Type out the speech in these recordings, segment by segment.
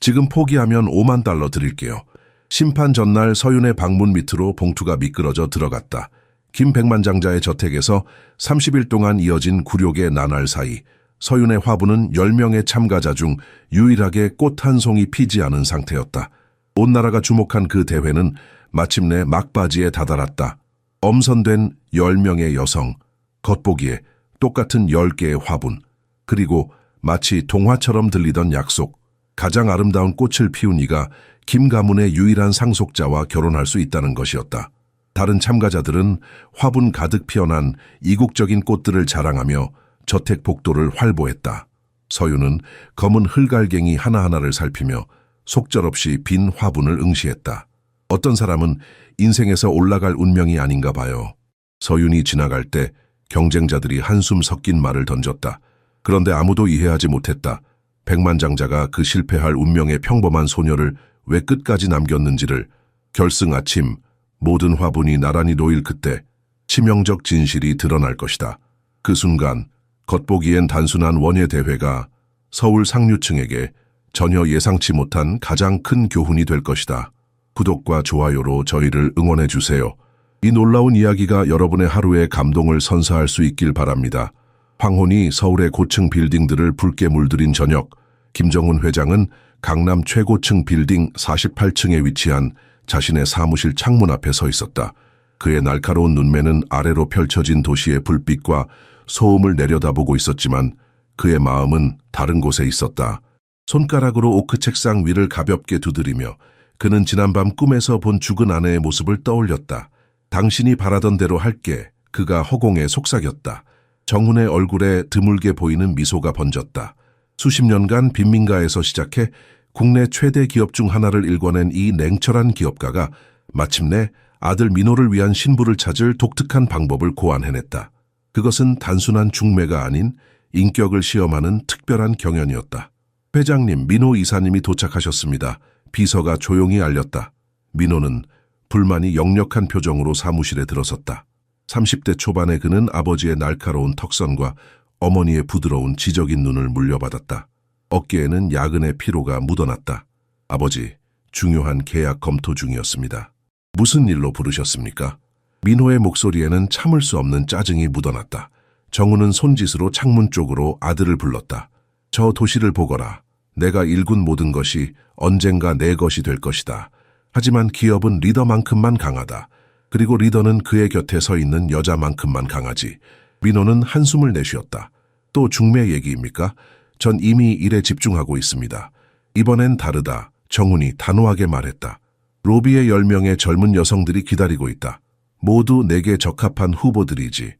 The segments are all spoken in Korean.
지금 포기하면 5만 달러 드릴게요. 심판 전날 서윤의 방문 밑으로 봉투가 미끄러져 들어갔다. 김 백만장자의 저택에서 30일 동안 이어진 굴욕의 나날 사이 서윤의 화부는 10명의 참가자 중 유일하게 꽃 한 송이 피지 않은 상태였다. 온 나라가 주목한 그 대회는 마침내 막바지에 다다랐다. 엄선된 10명의 여성, 겉보기에 똑같은 10개의 화분, 그리고 마치 동화처럼 들리던 약속, 가장 아름다운 꽃을 피운 이가 김 가문의 유일한 상속자와 결혼할 수 있다는 것이었다. 다른 참가자들은 화분 가득 피어난 이국적인 꽃들을 자랑하며 저택 복도를 활보했다. 서윤은 검은 흘갈갱이 하나하나를 살피며 속절없이 빈 화분을 응시했다. 어떤 사람은 인생에서 올라갈 운명이 아닌가 봐요. 서윤이 지나갈 때 경쟁자들이 한숨 섞인 말을 던졌다. 그런데 아무도 이해하지 못했다. 백만장자가 그 실패할 운명의 평범한 소녀를 왜 끝까지 남겼는지를. 결승 아침 모든 화분이 나란히 놓일 그때 치명적 진실이 드러날 것이다. 그 순간 겉보기엔 단순한 원예 대회가 서울 상류층에게 전혀 예상치 못한 가장 큰 교훈이 될 것이다. 구독과 좋아요로 저희를 응원해 주세요. 이 놀라운 이야기가 여러분의 하루에 감동을 선사할 수 있길 바랍니다. 황혼이 서울의 고층 빌딩들을 붉게 물들인 저녁, 김정은 회장은 강남 최고층 빌딩 48층에 위치한 자신의 사무실 창문 앞에 서 있었다. 그의 날카로운 눈매는 아래로 펼쳐진 도시의 불빛과 소음을 내려다보고 있었지만 그의 마음은 다른 곳에 있었다. 손가락으로 오크 책상 위를 가볍게 두드리며 그는 지난밤 꿈에서 본 죽은 아내의 모습을 떠올렸다. 당신이 바라던 대로 할게. 그가 허공에 속삭였다. 정훈의 얼굴에 드물게 보이는 미소가 번졌다. 수십 년간 빈민가에서 시작해 국내 최대 기업 중 하나를 일궈낸 이 냉철한 기업가가 마침내 아들 민호를 위한 신부를 찾을 독특한 방법을 고안해냈다. 그것은 단순한 중매가 아닌 인격을 시험하는 특별한 경연이었다. 회장님, 민호 이사님이 도착하셨습니다. 비서가 조용히 알렸다. 민호는 불만이 역력한 표정으로 사무실에 들어섰다. 30대 초반의 그는 아버지의 날카로운 턱선과 어머니의 부드러운 지적인 눈을 물려받았다. 어깨에는 야근의 피로가 묻어났다. 아버지, 중요한 계약 검토 중이었습니다. 무슨 일로 부르셨습니까? 민호의 목소리에는 참을 수 없는 짜증이 묻어났다. 정우는 손짓으로 창문 쪽으로 아들을 불렀다. 저 도시를 보거라. 내가 일군 모든 것이 언젠가 내 것이 될 것이다. 하지만 기업은 리더만큼만 강하다. 그리고 리더는 그의 곁에 서 있는 여자만큼만 강하지. 민호는 한숨을 내쉬었다. 또 중매 얘기입니까? 전 이미 일에 집중하고 있습니다. 이번엔 다르다. 정훈이 단호하게 말했다. 로비의 10명의 젊은 여성들이 기다리고 있다. 모두 내게 적합한 후보들이지.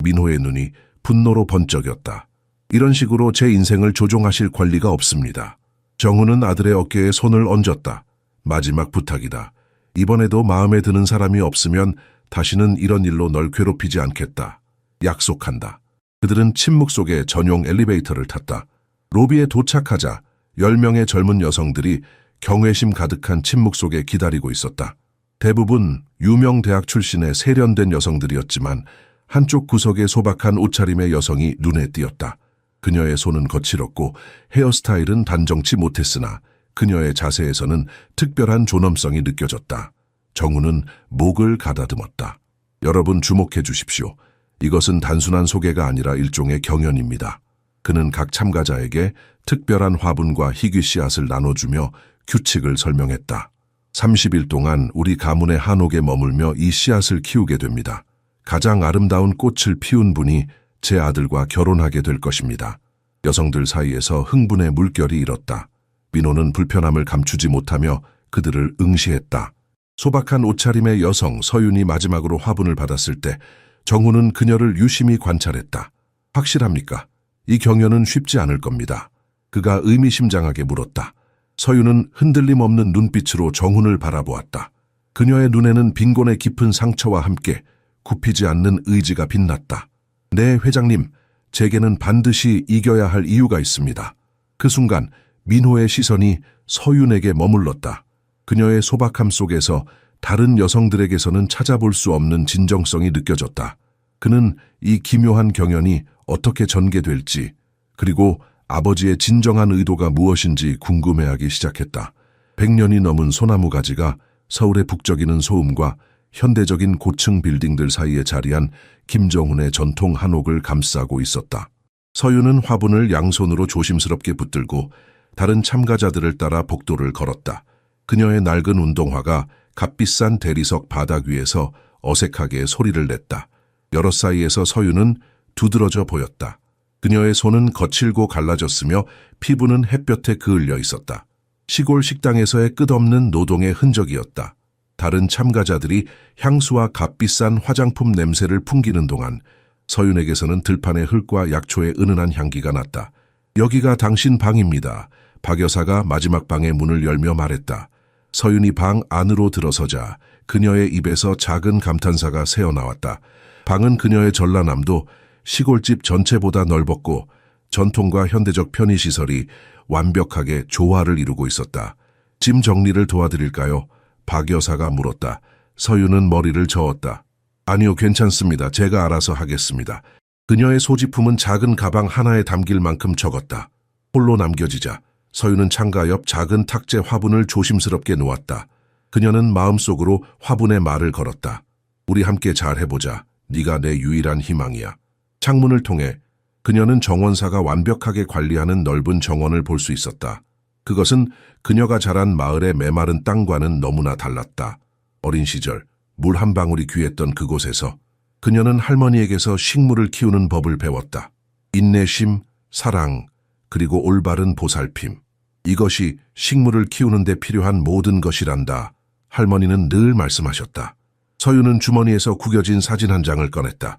민호의 눈이 분노로 번쩍였다. 이런 식으로 제 인생을 조종하실 권리가 없습니다. 정훈은 아들의 어깨에 손을 얹었다. 마지막 부탁이다. 이번에도 마음에 드는 사람이 없으면 다시는 이런 일로 널 괴롭히지 않겠다. 약속한다. 그들은 침묵 속에 전용 엘리베이터를 탔다. 로비에 도착하자 10명의 젊은 여성들이 경외심 가득한 침묵 속에 기다리고 있었다. 대부분 유명 대학 출신의 세련된 여성들이었지만 한쪽 구석에 소박한 옷차림의 여성이 눈에 띄었다. 그녀의 손은 거칠었고 헤어스타일은 단정치 못했으나 그녀의 자세에서는 특별한 존엄성이 느껴졌다. 정우는 목을 가다듬었다. 여러분 주목해 주십시오. 이것은 단순한 소개가 아니라 일종의 경연입니다. 그는 각 참가자에게 특별한 화분과 희귀 씨앗을 나눠주며 규칙을 설명했다. 30일 동안 우리 가문의 한옥에 머물며 이 씨앗을 키우게 됩니다. 가장 아름다운 꽃을 피운 분이 제 아들과 결혼하게 될 것입니다. 여성들 사이에서 흥분의 물결이 일었다. 민호는 불편함을 감추지 못하며 그들을 응시했다. 소박한 옷차림의 여성 서윤이 마지막으로 화분을 받았을 때 정훈은 그녀를 유심히 관찰했다. 확실합니까? 이 경연은 쉽지 않을 겁니다. 그가 의미심장하게 물었다. 서윤은 흔들림 없는 눈빛으로 정훈을 바라보았다. 그녀의 눈에는 빈곤의 깊은 상처와 함께 굽히지 않는 의지가 빛났다. 네, 회장님, 제게는 반드시 이겨야 할 이유가 있습니다. 그 순간 민호의 시선이 서윤에게 머물렀다. 그녀의 소박함 속에서 다른 여성들에게서는 찾아볼 수 없는 진정성이 느껴졌다. 그는 이 기묘한 경연이 어떻게 전개될지, 그리고 아버지의 진정한 의도가 무엇인지 궁금해하기 시작했다. 100년이 넘은 소나무 가지가 서울의 북적이는 소음과 현대적인 고층 빌딩들 사이에 자리한 김정훈의 전통 한옥을 감싸고 있었다. 서윤은 화분을 양손으로 조심스럽게 붙들고 다른 참가자들을 따라 복도를 걸었다. 그녀의 낡은 운동화가 값비싼 대리석 바닥 위에서 어색하게 소리를 냈다. 여럿 사이에서 서윤은 두드러져 보였다. 그녀의 손은 거칠고 갈라졌으며 피부는 햇볕에 그을려 있었다. 시골 식당에서의 끝없는 노동의 흔적이었다. 다른 참가자들이 향수와 값비싼 화장품 냄새를 풍기는 동안 서윤에게서는 들판의 흙과 약초의 은은한 향기가 났다. 여기가 당신 방입니다. 박 여사가 마지막 방의 문을 열며 말했다. 서윤이 방 안으로 들어서자 그녀의 입에서 작은 감탄사가 새어나왔다. 방은 그녀의 전라남도 시골집 전체보다 넓었고 전통과 현대적 편의시설이 완벽하게 조화를 이루고 있었다. 짐 정리를 도와드릴까요? 박 여사가 물었다. 서윤은 머리를 저었다. 아니요, 괜찮습니다. 제가 알아서 하겠습니다. 그녀의 소지품은 작은 가방 하나에 담길 만큼 적었다. 홀로 남겨지자 서윤은 창가 옆 작은 탁재 화분을 조심스럽게 놓았다. 그녀는 마음속으로 화분에 말을 걸었다. 우리 함께 잘 해보자. 네가 내 유일한 희망이야. 창문을 통해 그녀는 정원사가 완벽하게 관리하는 넓은 정원을 볼 수 있었다. 그것은 그녀가 자란 마을의 메마른 땅과는 너무나 달랐다. 어린 시절 물 한 방울이 귀했던 그곳에서 그녀는 할머니에게서 식물을 키우는 법을 배웠다. 인내심, 사랑, 그리고 올바른 보살핌. 이것이 식물을 키우는 데 필요한 모든 것이란다. 할머니는 늘 말씀하셨다. 서윤은 주머니에서 구겨진 사진 한 장을 꺼냈다.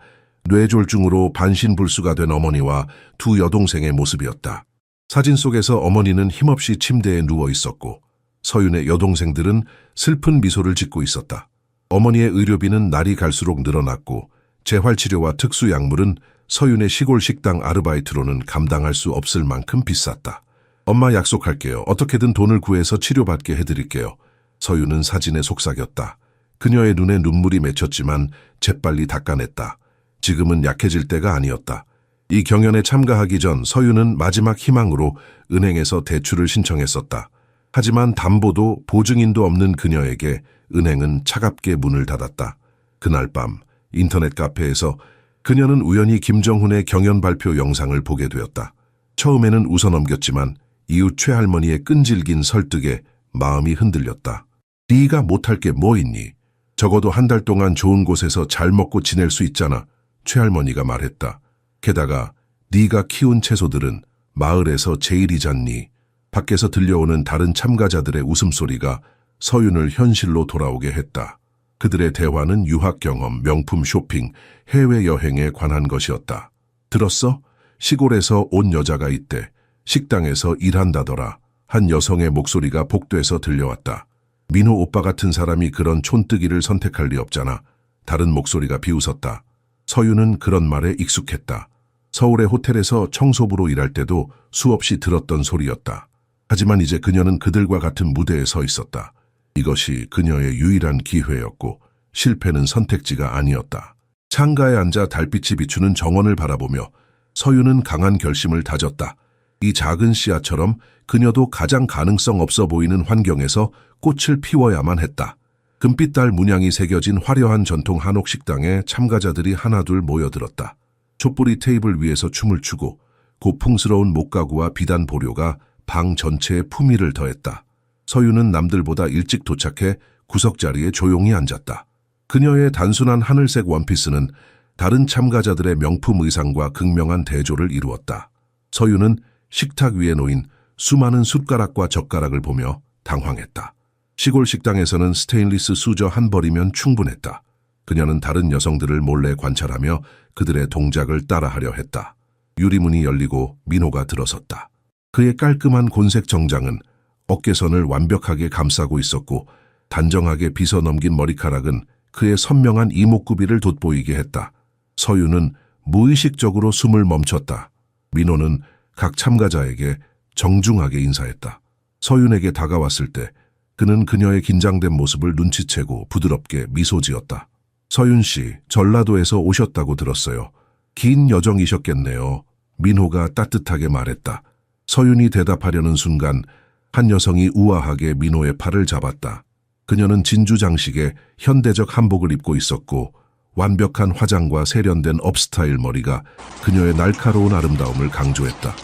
뇌졸중으로 반신불수가 된 어머니와 두 여동생의 모습이었다. 사진 속에서 어머니는 힘없이 침대에 누워 있었고 서윤의 여동생들은 슬픈 미소를 짓고 있었다. 어머니의 의료비는 날이 갈수록 늘어났고 재활치료와 특수약물은 서윤의 시골 식당 아르바이트로는 감당할 수 없을 만큼 비쌌다. 엄마 약속할게요. 어떻게든 돈을 구해서 치료받게 해드릴게요. 서윤은 사진에 속삭였다. 그녀의 눈에 눈물이 맺혔지만 재빨리 닦아냈다. 지금은 약해질 때가 아니었다. 이 경연에 참가하기 전 서윤은 마지막 희망으로 은행에서 대출을 신청했었다. 하지만 담보도 보증인도 없는 그녀에게 은행은 차갑게 문을 닫았다. 그날 밤 인터넷 카페에서 그녀는 우연히 김정훈의 경연 발표 영상을 보게 되었다. 처음에는 웃어넘겼지만 이웃 최할머니의 끈질긴 설득에 마음이 흔들렸다. 네가 못할 게 뭐 있니? 적어도 한 달 동안 좋은 곳에서 잘 먹고 지낼 수 있잖아. 최할머니가 말했다. 게다가 네가 키운 채소들은 마을에서 제일이잖니. 밖에서 들려오는 다른 참가자들의 웃음소리가 서윤을 현실로 돌아오게 했다. 그들의 대화는 유학 경험, 명품 쇼핑, 해외여행에 관한 것이었다. 들었어? 시골에서 온 여자가 있대. 식당에서 일한다더라. 한 여성의 목소리가 복도에서 들려왔다. 민호 오빠 같은 사람이 그런 촌뜨기를 선택할 리 없잖아. 다른 목소리가 비웃었다. 서윤은 그런 말에 익숙했다. 서울의 호텔에서 청소부로 일할 때도 수없이 들었던 소리였다. 하지만 이제 그녀는 그들과 같은 무대에 서 있었다. 이것이 그녀의 유일한 기회였고 실패는 선택지가 아니었다. 창가에 앉아 달빛이 비추는 정원을 바라보며 서윤은 강한 결심을 다졌다. 이 작은 씨앗처럼 그녀도 가장 가능성 없어 보이는 환경에서 꽃을 피워야만 했다. 금빛달 문양이 새겨진 화려한 전통 한옥 식당에 참가자들이 하나둘 모여들었다. 촛불이 테이블 위에서 춤을 추고 고풍스러운 목가구와 비단 보료가 방 전체에 품위를 더했다. 서윤은 남들보다 일찍 도착해 구석자리에 조용히 앉았다. 그녀의 단순한 하늘색 원피스는 다른 참가자들의 명품 의상과 극명한 대조를 이루었다. 서윤은 식탁 위에 놓인 수많은 숟가락과 젓가락을 보며 당황했다. 시골 식당에서는 스테인리스 수저 한 벌이면 충분했다. 그녀는 다른 여성들을 몰래 관찰하며 그들의 동작을 따라하려 했다. 유리문이 열리고 민호가 들어섰다. 그의 깔끔한 곤색 정장은 어깨선을 완벽하게 감싸고 있었고 단정하게 빗어넘긴 머리카락은 그의 선명한 이목구비를 돋보이게 했다. 서윤은 무의식적으로 숨을 멈췄다. 민호는 각 참가자에게 정중하게 인사했다. 서윤에게 다가왔을 때 그는 그녀의 긴장된 모습을 눈치채고 부드럽게 미소 지었다. 서윤 씨, 전라도에서 오셨다고 들었어요. 긴 여정이셨겠네요. 민호가 따뜻하게 말했다. 서윤이 대답하려는 순간 한 여성이 우아하게 민호의 팔을 잡았다. 그녀는 진주 장식의 현대적 한복을 입고 있었고 완벽한 화장과 세련된 업스타일 머리가 그녀의 날카로운 아름다움을 강조했다.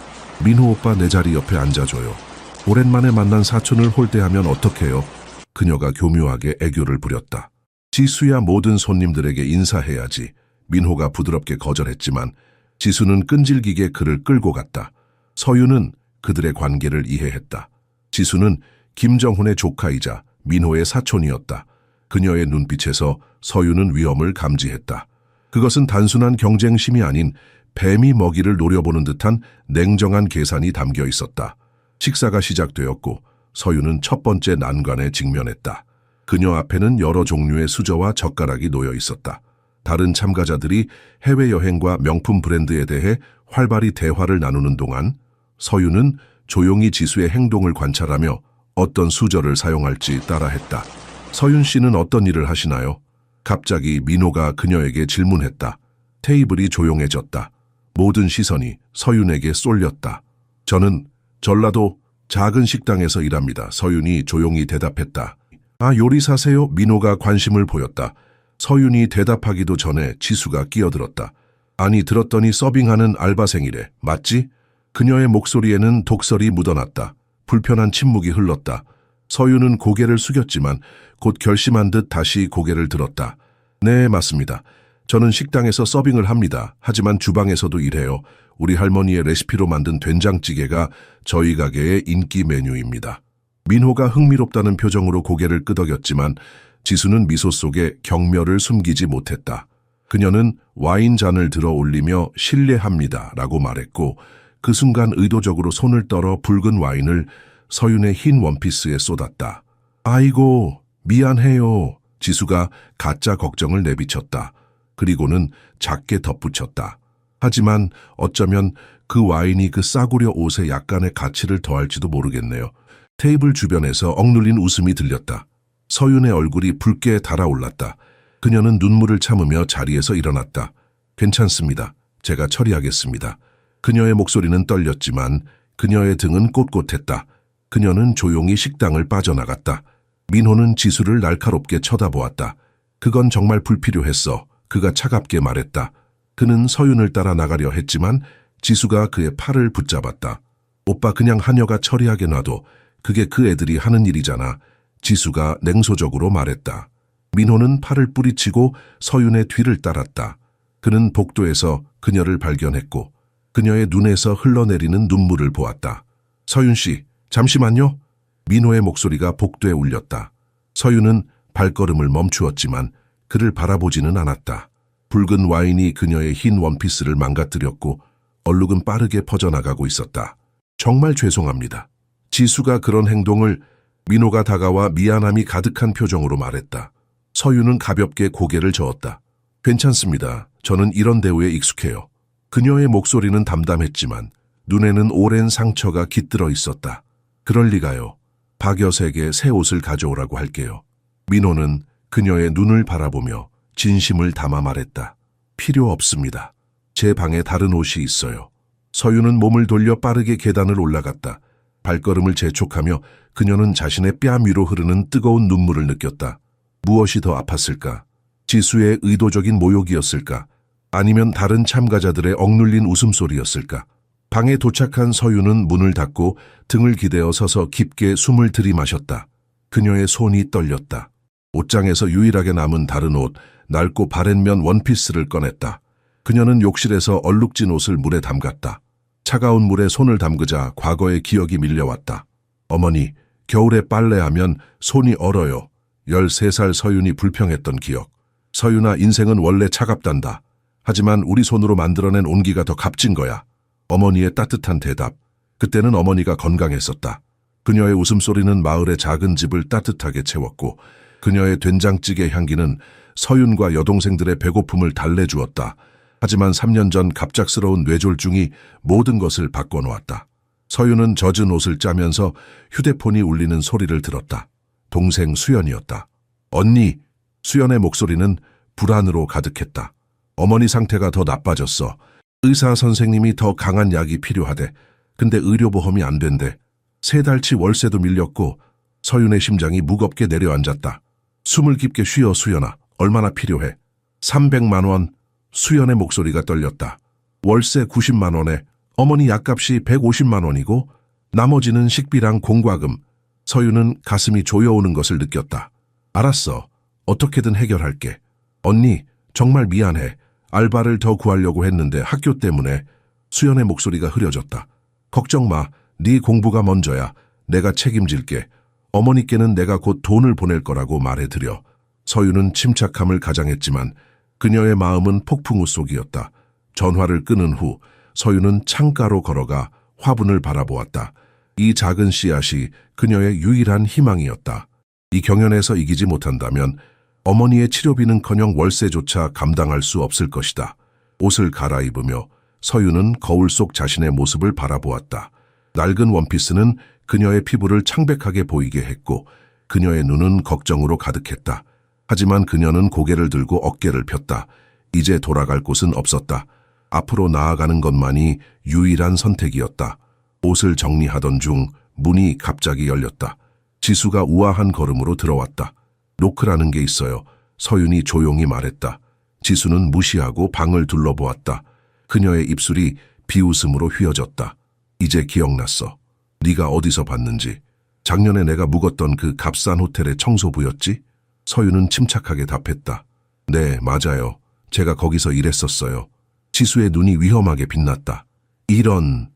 민호 오빠 내 자리 옆에 앉아줘요. 오랜만에 만난 사촌을 홀대하면 어떡해요? 그녀가 교묘하게 애교를 부렸다. 지수야 모든 손님들에게 인사해야지. 민호가 부드럽게 거절했지만 지수는 끈질기게 그를 끌고 갔다. 서윤은 그들의 관계를 이해했다. 지수는 김정훈의 조카이자 민호의 사촌이었다. 그녀의 눈빛에서 서윤은 위험을 감지했다. 그것은 단순한 경쟁심이 아닌 뱀이 먹이를 노려보는 듯한 냉정한 계산이 담겨 있었다. 식사가 시작되었고 서윤은 첫 번째 난관에 직면했다. 그녀 앞에는 여러 종류의 수저와 젓가락이 놓여 있었다. 다른 참가자들이 해외여행과 명품 브랜드에 대해 활발히 대화를 나누는 동안 서윤은 조용히 지수의 행동을 관찰하며 어떤 수저를 사용할지 따라했다. 서윤 씨는 어떤 일을 하시나요? 갑자기 민호가 그녀에게 질문했다. 테이블이 조용해졌다. 모든 시선이 서윤에게 쏠렸다. 저는 전라도 작은 식당에서 일합니다. 서윤이 조용히 대답했다. 아, 요리사세요? 민호가 관심을 보였다. 서윤이 대답하기도 전에 지수가 끼어들었다. 아니, 들었더니 서빙하는 알바생이래. 맞지? 그녀의 목소리에는 독설이 묻어났다. 불편한 침묵이 흘렀다. 서윤은 고개를 숙였지만 곧 결심한 듯 다시 고개를 들었다. 네, 맞습니다. 저는 식당에서 서빙을 합니다. 하지만 주방에서도 일해요. 우리 할머니의 레시피로 만든 된장찌개가 저희 가게의 인기 메뉴입니다. 민호가 흥미롭다는 표정으로 고개를 끄덕였지만 지수는 미소 속에 경멸을 숨기지 못했다. 그녀는 와인잔을 들어 올리며 실례합니다 라고 말했고 그 순간 의도적으로 손을 떨어 붉은 와인을 서윤의 흰 원피스에 쏟았다. 아이고, 미안해요. 지수가 가짜 걱정을 내비쳤다. 그리고는 작게 덧붙였다. 하지만 어쩌면 그 와인이 그 싸구려 옷에 약간의 가치를 더할지도 모르겠네요. 테이블 주변에서 억눌린 웃음이 들렸다. 서윤의 얼굴이 붉게 달아올랐다. 그녀는 눈물을 참으며 자리에서 일어났다. 괜찮습니다. 제가 처리하겠습니다. 그녀의 목소리는 떨렸지만 그녀의 등은 꼿꼿했다. 그녀는 조용히 식당을 빠져나갔다. 민호는 지수를 날카롭게 쳐다보았다. 그건 정말 불필요했어. 그가 차갑게 말했다. 그는 서윤을 따라 나가려 했지만 지수가 그의 팔을 붙잡았다. 오빠 그냥 하녀가 처리하게 놔둬. 그게 그 애들이 하는 일이잖아. 지수가 냉소적으로 말했다. 민호는 팔을 뿌리치고 서윤의 뒤를 따랐다. 그는 복도에서 그녀를 발견했고 그녀의 눈에서 흘러내리는 눈물을 보았다. 서윤 씨, 잠시만요. 민호의 목소리가 복도에 울렸다. 서윤은 발걸음을 멈추었지만 그를 바라보지는 않았다. 붉은 와인이 그녀의 흰 원피스를 망가뜨렸고 얼룩은 빠르게 퍼져나가고 있었다. 정말 죄송합니다. 지수가 그런 행동을 민호가 다가와 미안함이 가득한 표정으로 말했다. 서윤은 가볍게 고개를 저었다. 괜찮습니다. 저는 이런 대우에 익숙해요. 그녀의 목소리는 담담했지만 눈에는 오랜 상처가 깃들어 있었다. 그럴 리가요. 박여색의 새 옷을 가져오라고 할게요. 민호는 그녀의 눈을 바라보며 진심을 담아 말했다. 필요 없습니다. 제 방에 다른 옷이 있어요. 서윤은 몸을 돌려 빠르게 계단을 올라갔다. 발걸음을 재촉하며 그녀는 자신의 뺨 위로 흐르는 뜨거운 눈물을 느꼈다. 무엇이 더 아팠을까? 지수의 의도적인 모욕이었을까? 아니면 다른 참가자들의 억눌린 웃음소리였을까? 방에 도착한 서윤은 문을 닫고 등을 기대어 서서 깊게 숨을 들이마셨다. 그녀의 손이 떨렸다. 옷장에서 유일하게 남은 다른 옷, 낡고 바랜면 원피스를 꺼냈다. 그녀는 욕실에서 얼룩진 옷을 물에 담갔다. 차가운 물에 손을 담그자 과거의 기억이 밀려왔다. 어머니, 겨울에 빨래하면 손이 얼어요. 13살 서윤이 불평했던 기억. 서윤아, 인생은 원래 차갑단다. 하지만 우리 손으로 만들어낸 온기가 더 값진 거야. 어머니의 따뜻한 대답. 그때는 어머니가 건강했었다. 그녀의 웃음소리는 마을의 작은 집을 따뜻하게 채웠고 그녀의 된장찌개 향기는 서윤과 여동생들의 배고픔을 달래주었다. 하지만 3년 전 갑작스러운 뇌졸중이 모든 것을 바꿔놓았다. 서윤은 젖은 옷을 짜면서 휴대폰이 울리는 소리를 들었다. 동생 수연이었다. 언니, 수연의 목소리는 불안으로 가득했다. 어머니 상태가 더 나빠졌어. 의사 선생님이 더 강한 약이 필요하대. 근데 의료보험이 안 된대. 3달치 월세도 밀렸고 서윤의 심장이 무겁게 내려앉았다. 숨을 깊게 쉬어 수연아. 얼마나 필요해? 300만 원. 수연의 목소리가 떨렸다. 월세 90만 원에 어머니 약값이 150만 원이고 나머지는 식비랑 공과금. 서윤은 가슴이 조여오는 것을 느꼈다. 알았어. 어떻게든 해결할게. 언니, 정말 미안해. 알바를 더 구하려고 했는데 학교 때문에. 수연의 목소리가 흐려졌다. 걱정 마. 네 공부가 먼저야. 내가 책임질게. 어머니께는 내가 곧 돈을 보낼 거라고 말해드려. 서윤은 침착함을 가장했지만 그녀의 마음은 폭풍우 속이었다. 전화를 끊은 후 서윤은 창가로 걸어가 화분을 바라보았다. 이 작은 씨앗이 그녀의 유일한 희망이었다. 이 경연에서 이기지 못한다면 어머니의 치료비는커녕 월세조차 감당할 수 없을 것이다. 옷을 갈아입으며 서윤은 거울 속 자신의 모습을 바라보았다. 낡은 원피스는 그녀의 피부를 창백하게 보이게 했고 그녀의 눈은 걱정으로 가득했다. 하지만 그녀는 고개를 들고 어깨를 폈다. 이제 돌아갈 곳은 없었다. 앞으로 나아가는 것만이 유일한 선택이었다. 옷을 정리하던 중 문이 갑자기 열렸다. 지수가 우아한 걸음으로 들어왔다. 노크라는 게 있어요. 서윤이 조용히 말했다. 지수는 무시하고 방을 둘러보았다. 그녀의 입술이 비웃음으로 휘어졌다. 이제 기억났어. 네가 어디서 봤는지. 작년에 내가 묵었던 그 값싼 호텔의 청소부였지? 서윤은 침착하게 답했다. 네, 맞아요. 제가 거기서 일했었어요. 지수의 눈이 위험하게 빛났다. 이런.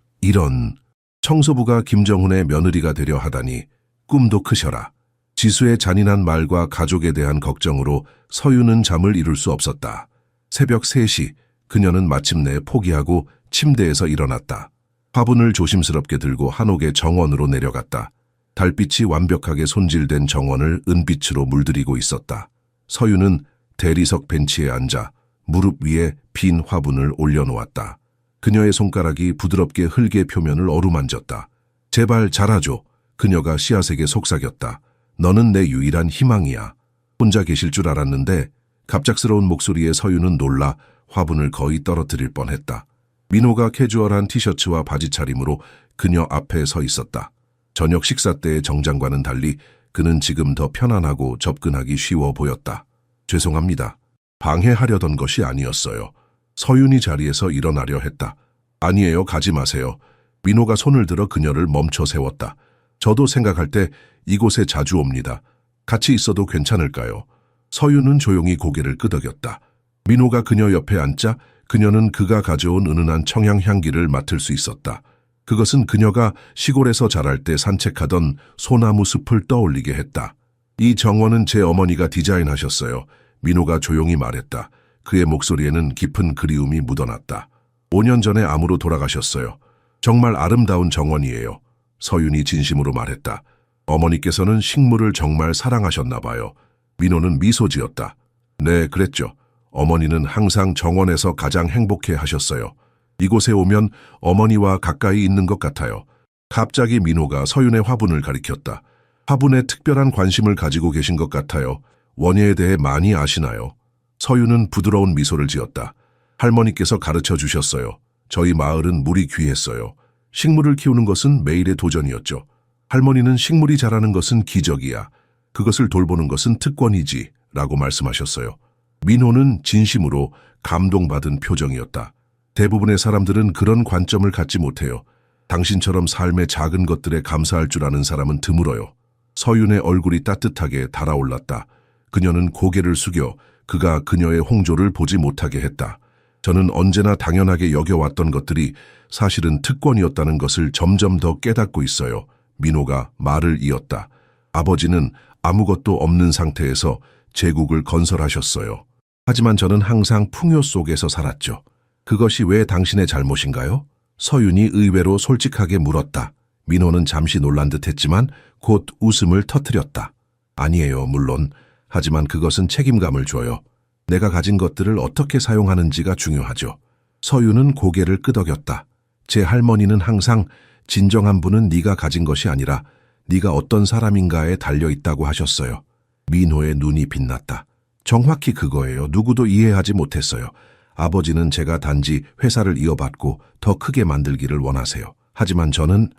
청소부가 김정훈의 며느리가 되려 하다니 꿈도 크셔라. 지수의 잔인한 말과 가족에 대한 걱정으로 서윤은 잠을 이룰 수 없었다. 새벽 3시 그녀는 마침내 포기하고 침대에서 일어났다. 화분을 조심스럽게 들고 한옥의 정원으로 내려갔다. 달빛이 완벽하게 손질된 정원을 은빛으로 물들이고 있었다. 서윤은 대리석 벤치에 앉아 무릎 위에 빈 화분을 올려놓았다. 그녀의 손가락이 부드럽게 흙의 표면을 어루만졌다. 제발 잘하죠. 그녀가 씨앗에게 속삭였다. 너는 내 유일한 희망이야. 혼자 계실 줄 알았는데 갑작스러운 목소리에 서윤은 놀라 화분을 거의 떨어뜨릴 뻔했다. 민호가 캐주얼한 티셔츠와 바지 차림으로 그녀 앞에 서 있었다. 저녁 식사 때의 정장과는 달리 그는 지금 더 편안하고 접근하기 쉬워 보였다. 죄송합니다. 방해하려던 것이 아니었어요. 서윤이 자리에서 일어나려 했다. 아니에요, 가지 마세요. 민호가 손을 들어 그녀를 멈춰 세웠다. 저도 생각할 때 이곳에 자주 옵니다. 같이 있어도 괜찮을까요? 서윤은 조용히 고개를 끄덕였다. 민호가 그녀 옆에 앉자 그녀는 그가 가져온 은은한 청양 향기를 맡을 수 있었다. 그것은 그녀가 시골에서 자랄 때 산책하던 소나무 숲을 떠올리게 했다. 이 정원은 제 어머니가 디자인하셨어요. 민호가 조용히 말했다. 그의 목소리에는 깊은 그리움이 묻어났다. 5년 전에 암으로 돌아가셨어요. 정말 아름다운 정원이에요. 서윤이 진심으로 말했다. 어머니께서는 식물을 정말 사랑하셨나 봐요. 민호는 미소 지었다. 네, 그랬죠. 어머니는 항상 정원에서 가장 행복해 하셨어요. 이곳에 오면 어머니와 가까이 있는 것 같아요. 갑자기 민호가 서윤의 화분을 가리켰다. 화분에 특별한 관심을 가지고 계신 것 같아요. 원예에 대해 많이 아시나요? 서윤은 부드러운 미소를 지었다. 할머니께서 가르쳐 주셨어요. 저희 마을은 물이 귀했어요. 식물을 키우는 것은 매일의 도전이었죠. 할머니는 식물이 자라는 것은 기적이야. 그것을 돌보는 것은 특권이지 라고 말씀하셨어요. 민호는 진심으로 감동받은 표정이었다. 대부분의 사람들은 그런 관점을 갖지 못해요. 당신처럼 삶의 작은 것들에 감사할 줄 아는 사람은 드물어요. 서윤의 얼굴이 따뜻하게 달아올랐다. 그녀는 고개를 숙여 그가 그녀의 홍조를 보지 못하게 했다. 저는 언제나 당연하게 여겨왔던 것들이 사실은 특권이었다는 것을 점점 더 깨닫고 있어요. 민호가 말을 이었다. 아버지는 아무것도 없는 상태에서 제국을 건설하셨어요. 하지만 저는 항상 풍요 속에서 살았죠. 그것이 왜 당신의 잘못인가요? 서윤이 의외로 솔직하게 물었다. 민호는 잠시 놀란 듯했지만 곧 웃음을 터뜨렸다. 아니에요, 물론. 하지만 그것은 책임감을 줘요. 내가 가진 것들을 어떻게 사용하는지가 중요하죠. 서윤은 고개를 끄덕였다. 제 할머니는 항상 진정한 분은 네가 가진 것이 아니라 네가 어떤 사람인가에 달려있다고 하셨어요. 민호의 눈이 빛났다. 정확히 그거예요. 누구도 이해하지 못했어요. 아버지는 제가 단지 회사를 이어받고 더 크게 만들기를 원하세요. 하지만 저는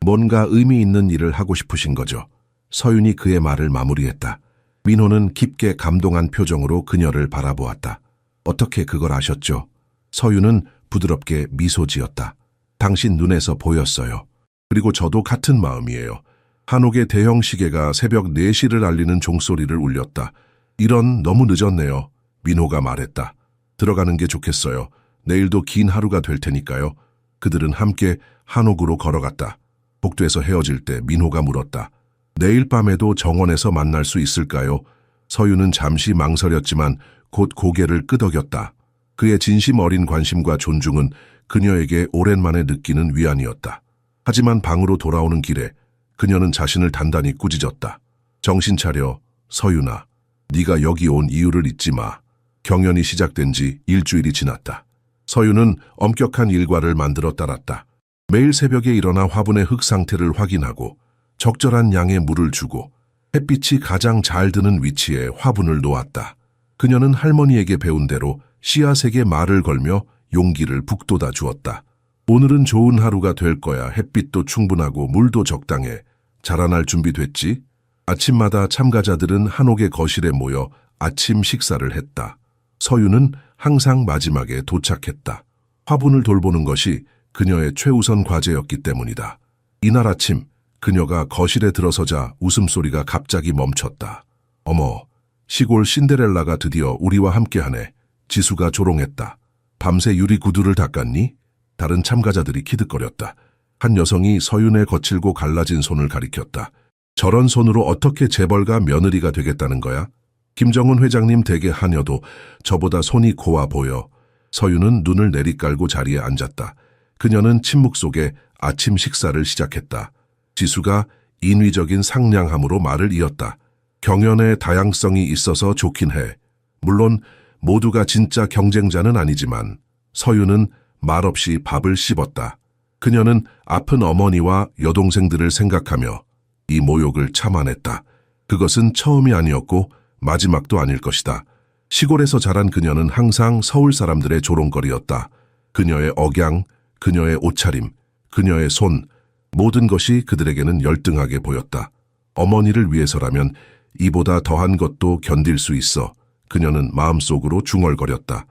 뭔가 의미 있는 일을 하고 싶으신 거죠. 서윤이 그의 말을 마무리했다. 민호는 깊게 감동한 표정으로 그녀를 바라보았다. 어떻게 그걸 아셨죠? 서윤은 부드럽게 미소 지었다. 당신 눈에서 보였어요. 그리고 저도 같은 마음이에요. 한옥의 대형 시계가 새벽 4시를 알리는 종소리를 울렸다. 이런 너무 늦었네요. 민호가 말했다. 들어가는 게 좋겠어요. 내일도 긴 하루가 될 테니까요. 그들은 함께 한옥으로 걸어갔다. 복도에서 헤어질 때 민호가 물었다. 내일 밤에도 정원에서 만날 수 있을까요? 서윤은 잠시 망설였지만 곧 고개를 끄덕였다. 그의 진심 어린 관심과 존중은 그녀에게 오랜만에 느끼는 위안이었다. 하지만 방으로 돌아오는 길에 그녀는 자신을 단단히 꾸짖었다. 정신 차려, 서윤아. 네가 여기 온 이유를 잊지 마. 경연이 시작된 지 일주일이 지났다. 서윤은 엄격한 일과를 만들어 따랐다. 매일 새벽에 일어나 화분의 흙 상태를 확인하고 적절한 양의 물을 주고 햇빛이 가장 잘 드는 위치에 화분을 놓았다. 그녀는 할머니에게 배운 대로 씨앗에게 말을 걸며 용기를 북돋아 주었다. 오늘은 좋은 하루가 될 거야. 햇빛도 충분하고 물도 적당해. 자라날 준비됐지? 아침마다 참가자들은 한옥의 거실에 모여 아침 식사를 했다. 서윤은 항상 마지막에 도착했다. 화분을 돌보는 것이 그녀의 최우선 과제였기 때문이다. 이날 아침 그녀가 거실에 들어서자 웃음소리가 갑자기 멈췄다. 어머, 시골 신데렐라가 드디어 우리와 함께하네. 지수가 조롱했다. 밤새 유리 구두를 닦았니? 다른 참가자들이 키득거렸다. 한 여성이 서윤의 거칠고 갈라진 손을 가리켰다. 저런 손으로 어떻게 재벌가 며느리가 되겠다는 거야? 김정은 회장님 댁의 하녀도 저보다 손이 고와 보여. 서윤은 눈을 내리깔고 자리에 앉았다. 그녀는 침묵 속에 아침 식사를 시작했다. 지수가 인위적인 상냥함으로 말을 이었다. 경연의 다양성이 있어서 좋긴 해. 물론 모두가 진짜 경쟁자는 아니지만 서윤은 말없이 밥을 씹었다. 그녀는 아픈 어머니와 여동생들을 생각하며 이 모욕을 참아냈다. 그것은 처음이 아니었고 마지막도 아닐 것이다. 시골에서 자란 그녀는 항상 서울 사람들의 조롱거리였다. 그녀의 억양, 그녀의 옷차림, 그녀의 손, 모든 것이 그들에게는 열등하게 보였다. 어머니를 위해서라면 이보다 더한 것도 견딜 수 있어. 그녀는 마음속으로 중얼거렸다.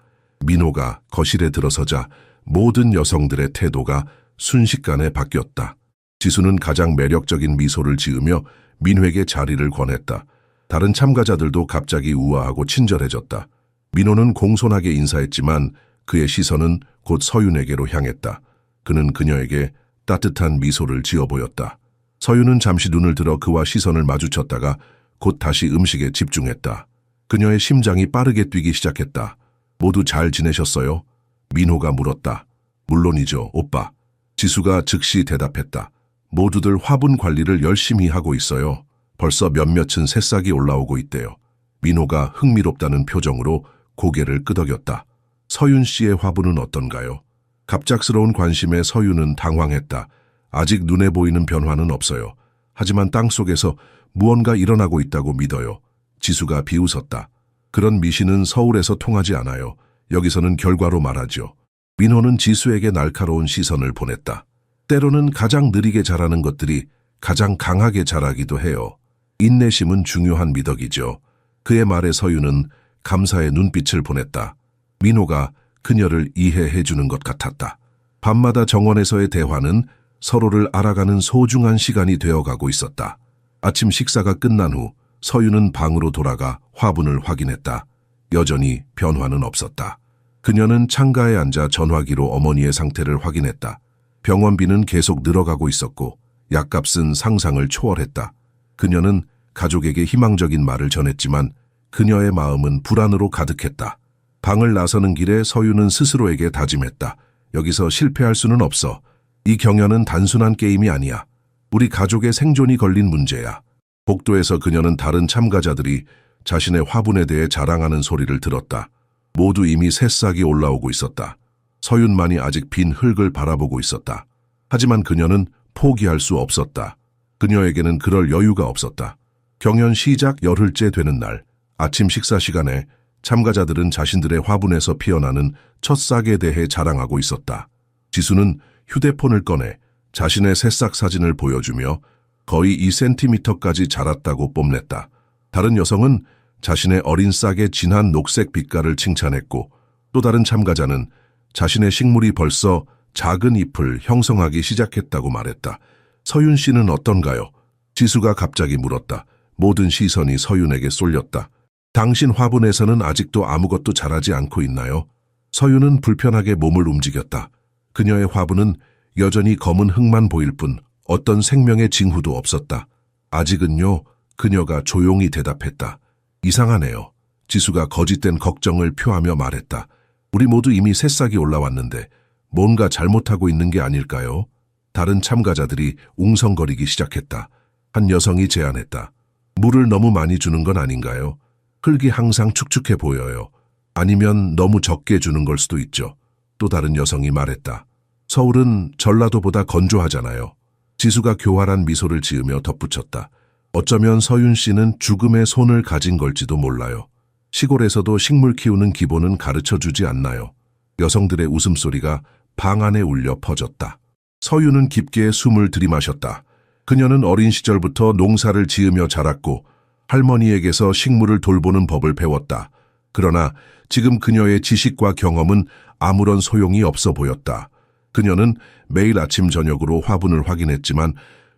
민호가 거실에 들어서자 모든 여성들의 태도가 순식간에 바뀌었다. 지수는 가장 매력적인 미소를 지으며 민호에게 자리를 권했다. 다른 참가자들도 갑자기 우아하고 친절해졌다. 민호는 공손하게 인사했지만 그의 시선은 곧 서윤에게로 향했다. 그는 그녀에게 따뜻한 미소를 지어 보였다. 서윤은 잠시 눈을 들어 그와 시선을 마주쳤다가 곧 다시 음식에 집중했다. 그녀의 심장이 빠르게 뛰기 시작했다. 모두 잘 지내셨어요? 민호가 물었다. 물론이죠, 오빠. 지수가 즉시 대답했다. 모두들 화분 관리를 열심히 하고 있어요. 벌써 몇몇은 새싹이 올라오고 있대요. 민호가 흥미롭다는 표정으로 고개를 끄덕였다. 서윤 씨의 화분은 어떤가요? 갑작스러운 관심에 서윤은 당황했다. 아직 눈에 보이는 변화는 없어요. 하지만 땅속에서 무언가 일어나고 있다고 믿어요. 지수가 비웃었다. 그런 미신은 서울에서 통하지 않아요. 여기서는 결과로 말하죠. 민호는 지수에게 날카로운 시선을 보냈다. 때로는 가장 느리게 자라는 것들이 가장 강하게 자라기도 해요. 인내심은 중요한 미덕이죠. 그의 말에 서윤은 감사의 눈빛을 보냈다. 민호가 그녀를 이해해 주는 것 같았다. 밤마다 정원에서의 대화는 서로를 알아가는 소중한 시간이 되어가고 있었다. 아침 식사가 끝난 후 서윤은 방으로 돌아가 화분을 확인했다. 여전히 변화는 없었다. 그녀는 창가에 앉아 전화기로 어머니의 상태를 확인했다. 병원비는 계속 늘어가고 있었고 약값은 상상을 초월했다. 그녀는 가족에게 희망적인 말을 전했지만 그녀의 마음은 불안으로 가득했다. 방을 나서는 길에 서윤은 스스로에게 다짐했다. 여기서 실패할 수는 없어. 이 경연은 단순한 게임이 아니야. 우리 가족의 생존이 걸린 문제야. 복도에서 그녀는 다른 참가자들이 자신의 화분에 대해 자랑하는 소리를 들었다. 모두 이미 새싹이 올라오고 있었다. 서윤만이 아직 빈 흙을 바라보고 있었다. 하지만 그녀는 포기할 수 없었다. 그녀에게는 그럴 여유가 없었다. 경연 시작 열흘째 되는 날, 아침 식사 시간에 참가자들은 자신들의 화분에서 피어나는 첫 싹에 대해 자랑하고 있었다. 지수는 휴대폰을 꺼내 자신의 새싹 사진을 보여주며 거의 2cm까지 자랐다고 뽐냈다. 다른 여성은 자신의 어린 싹의 진한 녹색 빛깔을 칭찬했고 또 다른 참가자는 자신의 식물이 벌써 작은 잎을 형성하기 시작했다고 말했다. 서윤 씨는 어떤가요? 지수가 갑자기 물었다. 모든 시선이 서윤에게 쏠렸다. 당신 화분에서는 아직도 아무것도 자라지 않고 있나요? 서윤은 불편하게 몸을 움직였다. 그녀의 화분은 여전히 검은 흙만 보일 뿐 어떤 생명의 징후도 없었다. 아직은요, 그녀가 조용히 대답했다. 이상하네요. 지수가 거짓된 걱정을 표하며 말했다. 우리 모두 이미 새싹이 올라왔는데 뭔가 잘못하고 있는 게 아닐까요? 다른 참가자들이 웅성거리기 시작했다. 한 여성이 제안했다. 물을 너무 많이 주는 건 아닌가요? 흙이 항상 축축해 보여요. 아니면 너무 적게 주는 걸 수도 있죠. 또 다른 여성이 말했다. 서울은 전라도보다 건조하잖아요. 지수가 교활한 미소를 지으며 덧붙였다. 어쩌면 서윤 씨는 죽음의 손을 가진 걸지도 몰라요. 시골에서도 식물 키우는 기본은 가르쳐주지 않나요? 여성들의 웃음소리가 방 안에 울려 퍼졌다. 서윤은 깊게 숨을 들이마셨다. 그녀는 어린 시절부터 농사를 지으며 자랐고 할머니에게서 식물을 돌보는 법을 배웠다. 그러나 지금 그녀의 지식과 경험은 아무런 소용이 없어 보였다. 그녀는 매일 아침 저녁으로 화분을 확인했지만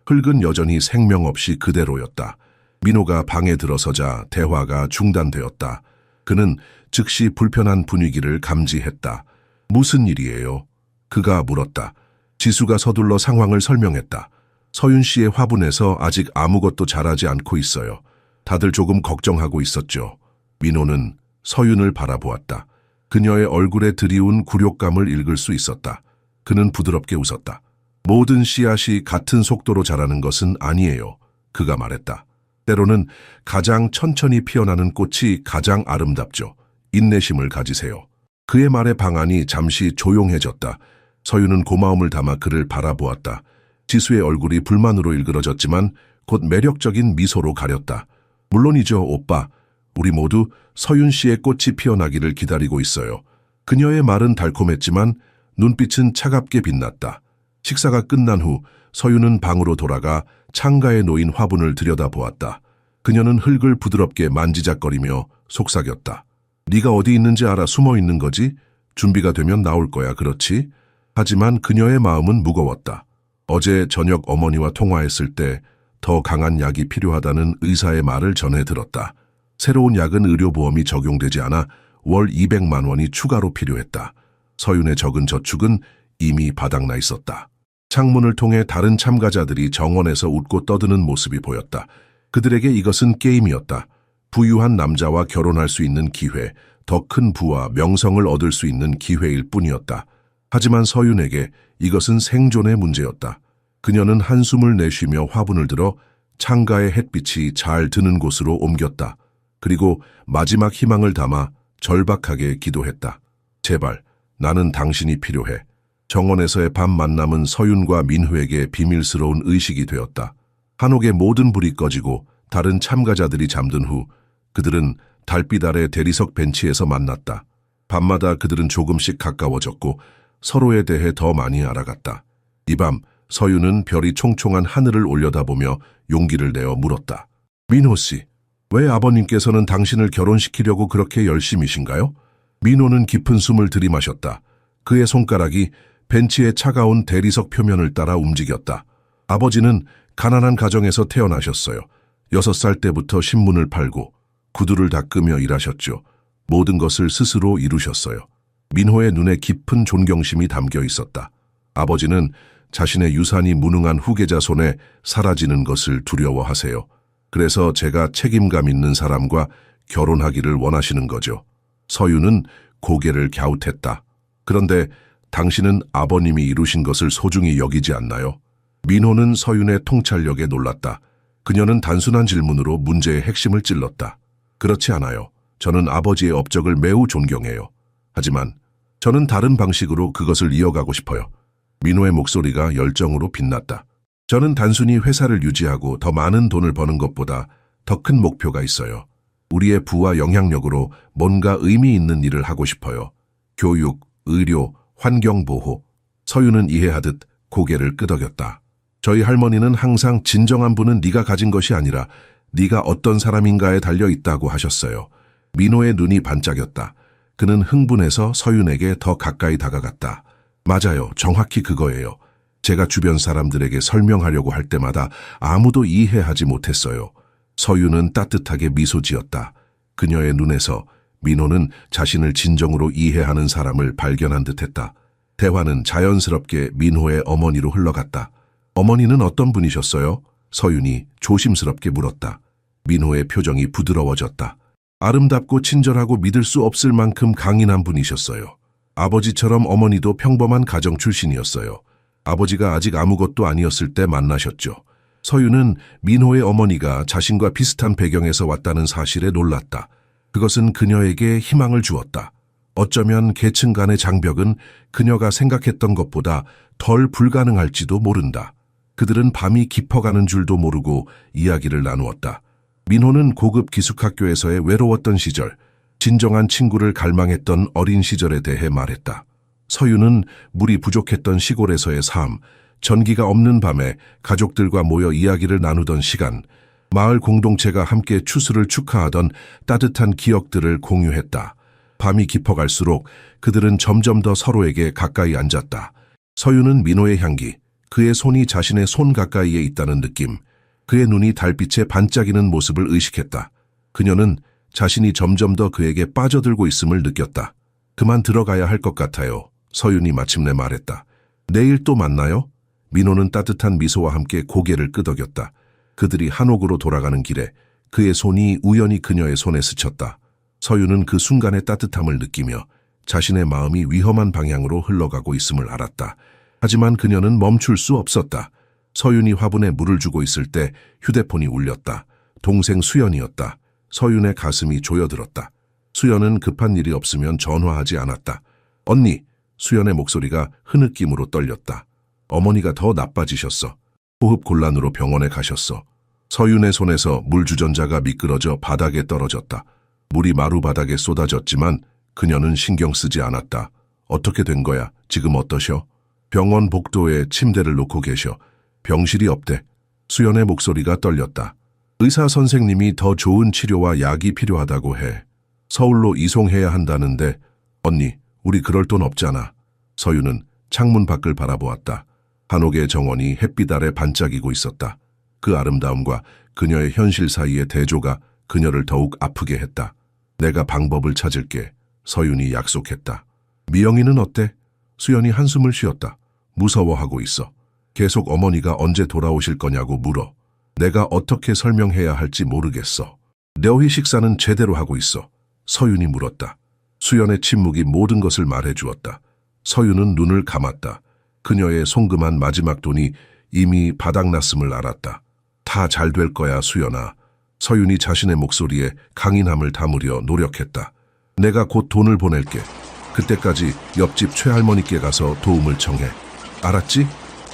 흙은 여전히 생명 없이 그대로였다. 민호가 방에 들어서자 대화가 중단되었다. 그는 즉시 불편한 분위기를 감지했다. 무슨 일이에요? 그가 물었다. 지수가 서둘러 상황을 설명했다. 서윤 씨의 화분에서 아직 아무것도 자라지 않고 있어요. 다들 조금 걱정하고 있었죠. 민호는 서윤을 바라보았다. 그녀의 얼굴에 드리운 굴욕감을 읽을 수 있었다. 그는 부드럽게 웃었다. 모든 씨앗이 같은 속도로 자라는 것은 아니에요. 그가 말했다. 때로는 가장 천천히 피어나는 꽃이 가장 아름답죠. 인내심을 가지세요. 그의 말에 방 안이 잠시 조용해졌다. 서윤은 고마움을 담아 그를 바라보았다. 지수의 얼굴이 불만으로 일그러졌지만 곧 매력적인 미소로 가렸다. 물론이죠, 오빠. 우리 모두 서윤 씨의 꽃이 피어나기를 기다리고 있어요. 그녀의 말은 달콤했지만 눈빛은 차갑게 빛났다. 식사가 끝난 후 서윤은 방으로 돌아가 창가에 놓인 화분을 들여다보았다. 그녀는 흙을 부드럽게 만지작거리며 속삭였다. 네가 어디 있는지 알아 숨어 있는 거지? 준비가 되면 나올 거야, 그렇지? 하지만 그녀의 마음은 무거웠다. 어제 저녁 어머니와 통화했을 때 더 강한 약이 필요하다는 의사의 말을 전해 들었다. 새로운 약은 의료보험이 적용되지 않아 월 200만 원이 추가로 필요했다. 서윤의 적은 저축은 이미 바닥나 있었다. 창문을 통해 다른 참가자들이 정원에서 웃고 떠드는 모습이 보였다. 그들에게 이것은 게임이었다. 부유한 남자와 결혼할 수 있는 기회, 더 큰 부와 명성을 얻을 수 있는 기회일 뿐이었다. 하지만 서윤에게 이것은 생존의 문제였다. 그녀는 한숨을 내쉬며 화분을 들어 창가의 햇빛이 잘 드는 곳으로 옮겼다. 그리고 마지막 희망을 담아 절박하게 기도했다. 제발, 나는 당신이 필요해. 정원에서의 밤 만남은 서윤과 민호에게 비밀스러운 의식이 되었다. 한옥의 모든 불이 꺼지고 다른 참가자들이 잠든 후 그들은 달빛 아래 대리석 벤치에서 만났다. 밤마다 그들은 조금씩 가까워졌고 서로에 대해 더 많이 알아갔다. 이 밤 서윤은 별이 총총한 하늘을 올려다보며 용기를 내어 물었다. 민호 씨, 왜 아버님께서는 당신을 결혼시키려고 그렇게 열심이신가요? 민호는 깊은 숨을 들이마셨다. 그의 손가락이 벤치의 차가운 대리석 표면을 따라 움직였다. 아버지는 가난한 가정에서 태어나셨어요. 6살 때부터 신문을 팔고 구두를 닦으며 일하셨죠. 모든 것을 스스로 이루셨어요. 민호의 눈에 깊은 존경심이 담겨 있었다. 아버지는 자신의 유산이 무능한 후계자 손에 사라지는 것을 두려워하세요. 그래서 제가 책임감 있는 사람과 결혼하기를 원하시는 거죠. 서윤은 고개를 갸웃했다. 그런데 당신은 아버님이 이루신 것을 소중히 여기지 않나요? 민호는 서윤의 통찰력에 놀랐다. 그녀는 단순한 질문으로 문제의 핵심을 찔렀다. 그렇지 않아요. 저는 아버지의 업적을 매우 존경해요. 하지만 저는 다른 방식으로 그것을 이어가고 싶어요. 민호의 목소리가 열정으로 빛났다. 저는 단순히 회사를 유지하고 더 많은 돈을 버는 것보다 더 큰 목표가 있어요. 우리의 부와 영향력으로 뭔가 의미 있는 일을 하고 싶어요. 교육, 의료, 환경보호. 서윤은 이해하듯 고개를 끄덕였다. 저희 할머니는 항상 진정한 분은 네가 가진 것이 아니라 네가 어떤 사람인가에 달려 있다고 하셨어요. 민호의 눈이 반짝였다. 그는 흥분해서 서윤에게 더 가까이 다가갔다. 맞아요. 정확히 그거예요. 제가 주변 사람들에게 설명하려고 할 때마다 아무도 이해하지 못했어요. 서윤은 따뜻하게 미소 지었다. 그녀의 눈에서 민호는 자신을 진정으로 이해하는 사람을 발견한 듯했다. 대화는 자연스럽게 민호의 어머니로 흘러갔다. 어머니는 어떤 분이셨어요? 서윤이 조심스럽게 물었다. 민호의 표정이 부드러워졌다. 아름답고 친절하고 믿을 수 없을 만큼 강인한 분이셨어요. 아버지처럼 어머니도 평범한 가정 출신이었어요. 아버지가 아직 아무것도 아니었을 때 만나셨죠. 서윤은 민호의 어머니가 자신과 비슷한 배경에서 왔다는 사실에 놀랐다. 그것은 그녀에게 희망을 주었다. 어쩌면 계층 간의 장벽은 그녀가 생각했던 것보다 덜 불가능할지도 모른다. 그들은 밤이 깊어가는 줄도 모르고 이야기를 나누었다. 민호는 고급 기숙학교에서의 외로웠던 시절, 진정한 친구를 갈망했던 어린 시절에 대해 말했다. 서윤은 물이 부족했던 시골에서의 삶, 전기가 없는 밤에 가족들과 모여 이야기를 나누던 시간, 마을 공동체가 함께 추수를 축하하던 따뜻한 기억들을 공유했다. 밤이 깊어갈수록 그들은 점점 더 서로에게 가까이 앉았다. 서윤은 민호의 향기, 그의 손이 자신의 손 가까이에 있다는 느낌, 그의 눈이 달빛에 반짝이는 모습을 의식했다. 그녀는 자신이 점점 더 그에게 빠져들고 있음을 느꼈다. 그만 들어가야 할 것 같아요. 서윤이 마침내 말했다. 내일 또 만나요? 민호는 따뜻한 미소와 함께 고개를 끄덕였다. 그들이 한옥으로 돌아가는 길에 그의 손이 우연히 그녀의 손에 스쳤다. 서윤은 그 순간의 따뜻함을 느끼며 자신의 마음이 위험한 방향으로 흘러가고 있음을 알았다. 하지만 그녀는 멈출 수 없었다. 서윤이 화분에 물을 주고 있을 때 휴대폰이 울렸다. 동생 수연이었다. 서윤의 가슴이 조여들었다. 수연은 급한 일이 없으면 전화하지 않았다. 언니, 수연의 목소리가 흐느낌으로 떨렸다. 어머니가 더 나빠지셨어. 호흡 곤란으로 병원에 가셨어. 서윤의 손에서 물 주전자가 미끄러져 바닥에 떨어졌다. 물이 마루바닥에 쏟아졌지만 그녀는 신경 쓰지 않았다. 어떻게 된 거야? 지금 어떠셔? 병원 복도에 침대를 놓고 계셔. 병실이 없대. 수연의 목소리가 떨렸다. 의사 선생님이 더 좋은 치료와 약이 필요하다고 해. 서울로 이송해야 한다는데 언니, 우리 그럴 돈 없잖아. 서윤은 창문 밖을 바라보았다. 한옥의 정원이 햇빛 아래 반짝이고 있었다. 그 아름다움과 그녀의 현실 사이의 대조가 그녀를 더욱 아프게 했다. 내가 방법을 찾을게. 서윤이 약속했다. 미영이는 어때? 수연이 한숨을 쉬었다. 무서워하고 있어. 계속 어머니가 언제 돌아오실 거냐고 물어. 내가 어떻게 설명해야 할지 모르겠어. 너희 식사는 제대로 하고 있어. 서윤이 물었다. 수연의 침묵이 모든 것을 말해주었다. 서윤은 눈을 감았다. 그녀의 송금한 마지막 돈이 이미 바닥났음을 알았다. 다 잘 될 거야, 수연아. 서윤이 자신의 목소리에 강인함을 담으려 노력했다. 내가 곧 돈을 보낼게. 그때까지 옆집 최할머니께 가서 도움을 청해. 알았지?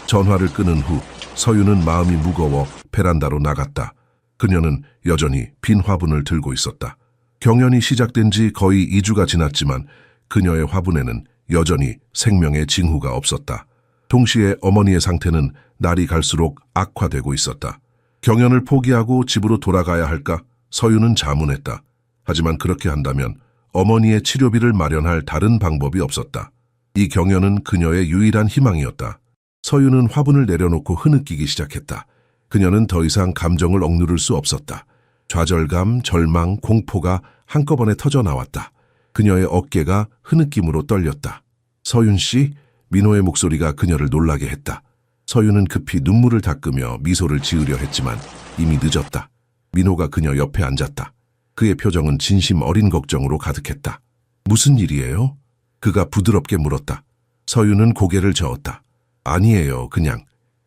전화를 끊은 후 서윤은 마음이 무거워 베란다로 나갔다. 그녀는 여전히 빈 화분을 들고 있었다. 경연이 시작된 지 거의 2주가 지났지만 그녀의 화분에는 여전히 생명의 징후가 없었다. 동시에 어머니의 상태는 날이 갈수록 악화되고 있었다. 경연을 포기하고 집으로 돌아가야 할까? 서윤은 자문했다. 하지만 그렇게 한다면 어머니의 치료비를 마련할 다른 방법이 없었다. 이 경연은 그녀의 유일한 희망이었다. 서윤은 화분을 내려놓고 흐느끼기 시작했다. 그녀는 더 이상 감정을 억누를 수 없었다. 좌절감, 절망, 공포가 한꺼번에 터져 나왔다. 그녀의 어깨가 흐느낌으로 떨렸다. 서윤 씨? 민호의 목소리가 그녀를 놀라게 했다. 서윤은 급히 눈물을 닦으며 미소를 지으려 했지만 이미 늦었다. 민호가 그녀 옆에 앉았다. 그의 표정은 진심 어린 걱정으로 가득했다. 무슨 일이에요? 그가 부드럽게 물었다. 서윤은 고개를 저었다. 아니에요, 그냥.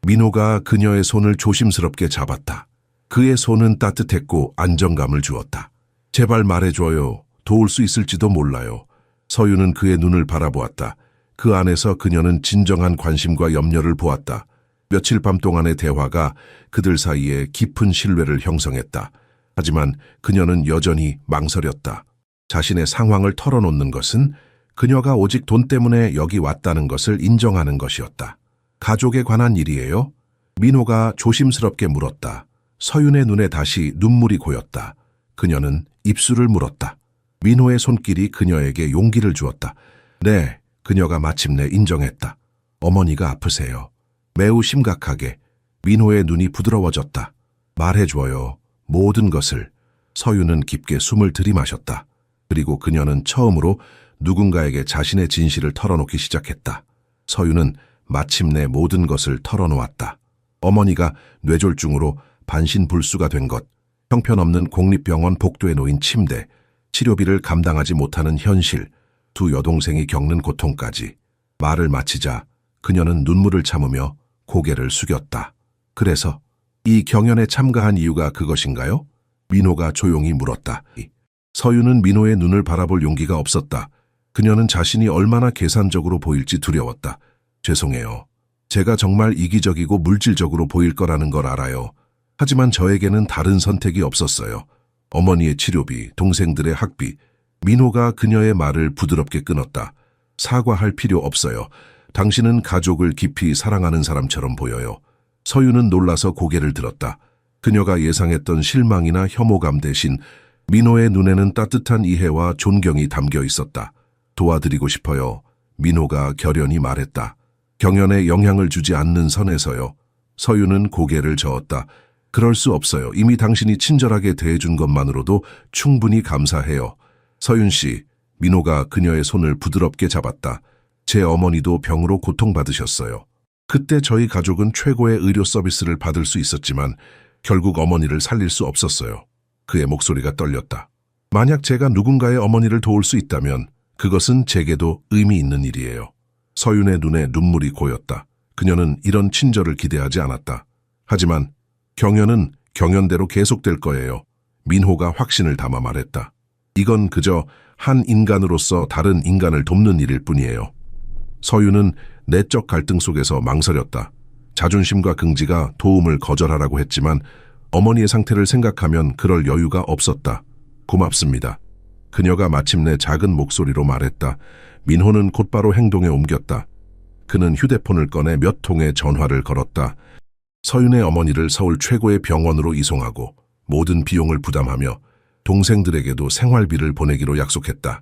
민호가 그녀의 손을 조심스럽게 잡았다. 그의 손은 따뜻했고 안정감을 주었다. 제발 말해줘요. 도울 수 있을지도 몰라요. 서윤은 그의 눈을 바라보았다. 그 안에서 그녀는 진정한 관심과 염려를 보았다. 며칠 밤 동안의 대화가 그들 사이에 깊은 신뢰를 형성했다. 하지만 그녀는 여전히 망설였다. 자신의 상황을 털어놓는 것은 그녀가 오직 돈 때문에 여기 왔다는 것을 인정하는 것이었다. 가족에 관한 일이에요? 민호가 조심스럽게 물었다. 서윤의 눈에 다시 눈물이 고였다. 그녀는 입술을 물었다. 민호의 손길이 그녀에게 용기를 주었다. 네, 그녀가 마침내 인정했다. 어머니가 아프세요. 매우 심각하게. 민호의 눈이 부드러워졌다. 말해줘요. 모든 것을. 서윤은 깊게 숨을 들이마셨다. 그리고 그녀는 처음으로 누군가에게 자신의 진실을 털어놓기 시작했다. 서윤은 마침내 모든 것을 털어놓았다. 어머니가 뇌졸중으로 반신불수가 된 것, 형편없는 공립병원 복도에 놓인 침대, 치료비를 감당하지 못하는 현실, 두 여동생이 겪는 고통까지. 말을 마치자 그녀는 눈물을 참으며 고개를 숙였다. 그래서 이 경연에 참가한 이유가 그것인가요? 민호가 조용히 물었다. 서윤은 민호의 눈을 바라볼 용기가 없었다. 그녀는 자신이 얼마나 계산적으로 보일지 두려웠다. 죄송해요. 제가 정말 이기적이고 물질적으로 보일 거라는 걸 알아요. 하지만 저에게는 다른 선택이 없었어요. 어머니의 치료비, 동생들의 학비. 민호가 그녀의 말을 부드럽게 끊었다. 사과할 필요 없어요. 당신은 가족을 깊이 사랑하는 사람처럼 보여요. 서윤은 놀라서 고개를 들었다. 그녀가 예상했던 실망이나 혐오감 대신 민호의 눈에는 따뜻한 이해와 존경이 담겨 있었다. 도와드리고 싶어요. 민호가 결연히 말했다. 경연에 영향을 주지 않는 선에서요. 서윤은 고개를 저었다. 그럴 수 없어요. 이미 당신이 친절하게 대해준 것만으로도 충분히 감사해요. 서윤 씨, 민호가 그녀의 손을 부드럽게 잡았다. 제 어머니도 병으로 고통받으셨어요. 그때 저희 가족은 최고의 의료 서비스를 받을 수 있었지만 결국 어머니를 살릴 수 없었어요. 그의 목소리가 떨렸다. 만약 제가 누군가의 어머니를 도울 수 있다면 그것은 제게도 의미 있는 일이에요. 서윤의 눈에 눈물이 고였다. 그녀는 이런 친절을 기대하지 않았다. 하지만 경연은 경연대로 계속될 거예요. 민호가 확신을 담아 말했다. 이건 그저 한 인간으로서 다른 인간을 돕는 일일 뿐이에요. 서윤은 내적 갈등 속에서 망설였다. 자존심과 긍지가 도움을 거절하라고 했지만 어머니의 상태를 생각하면 그럴 여유가 없었다. 고맙습니다. 그녀가 마침내 작은 목소리로 말했다. 민호는 곧바로 행동에 옮겼다. 그는 휴대폰을 꺼내 몇 통의 전화를 걸었다. 서윤의 어머니를 서울 최고의 병원으로 이송하고 모든 비용을 부담하며 동생들에게도 생활비를 보내기로 약속했다.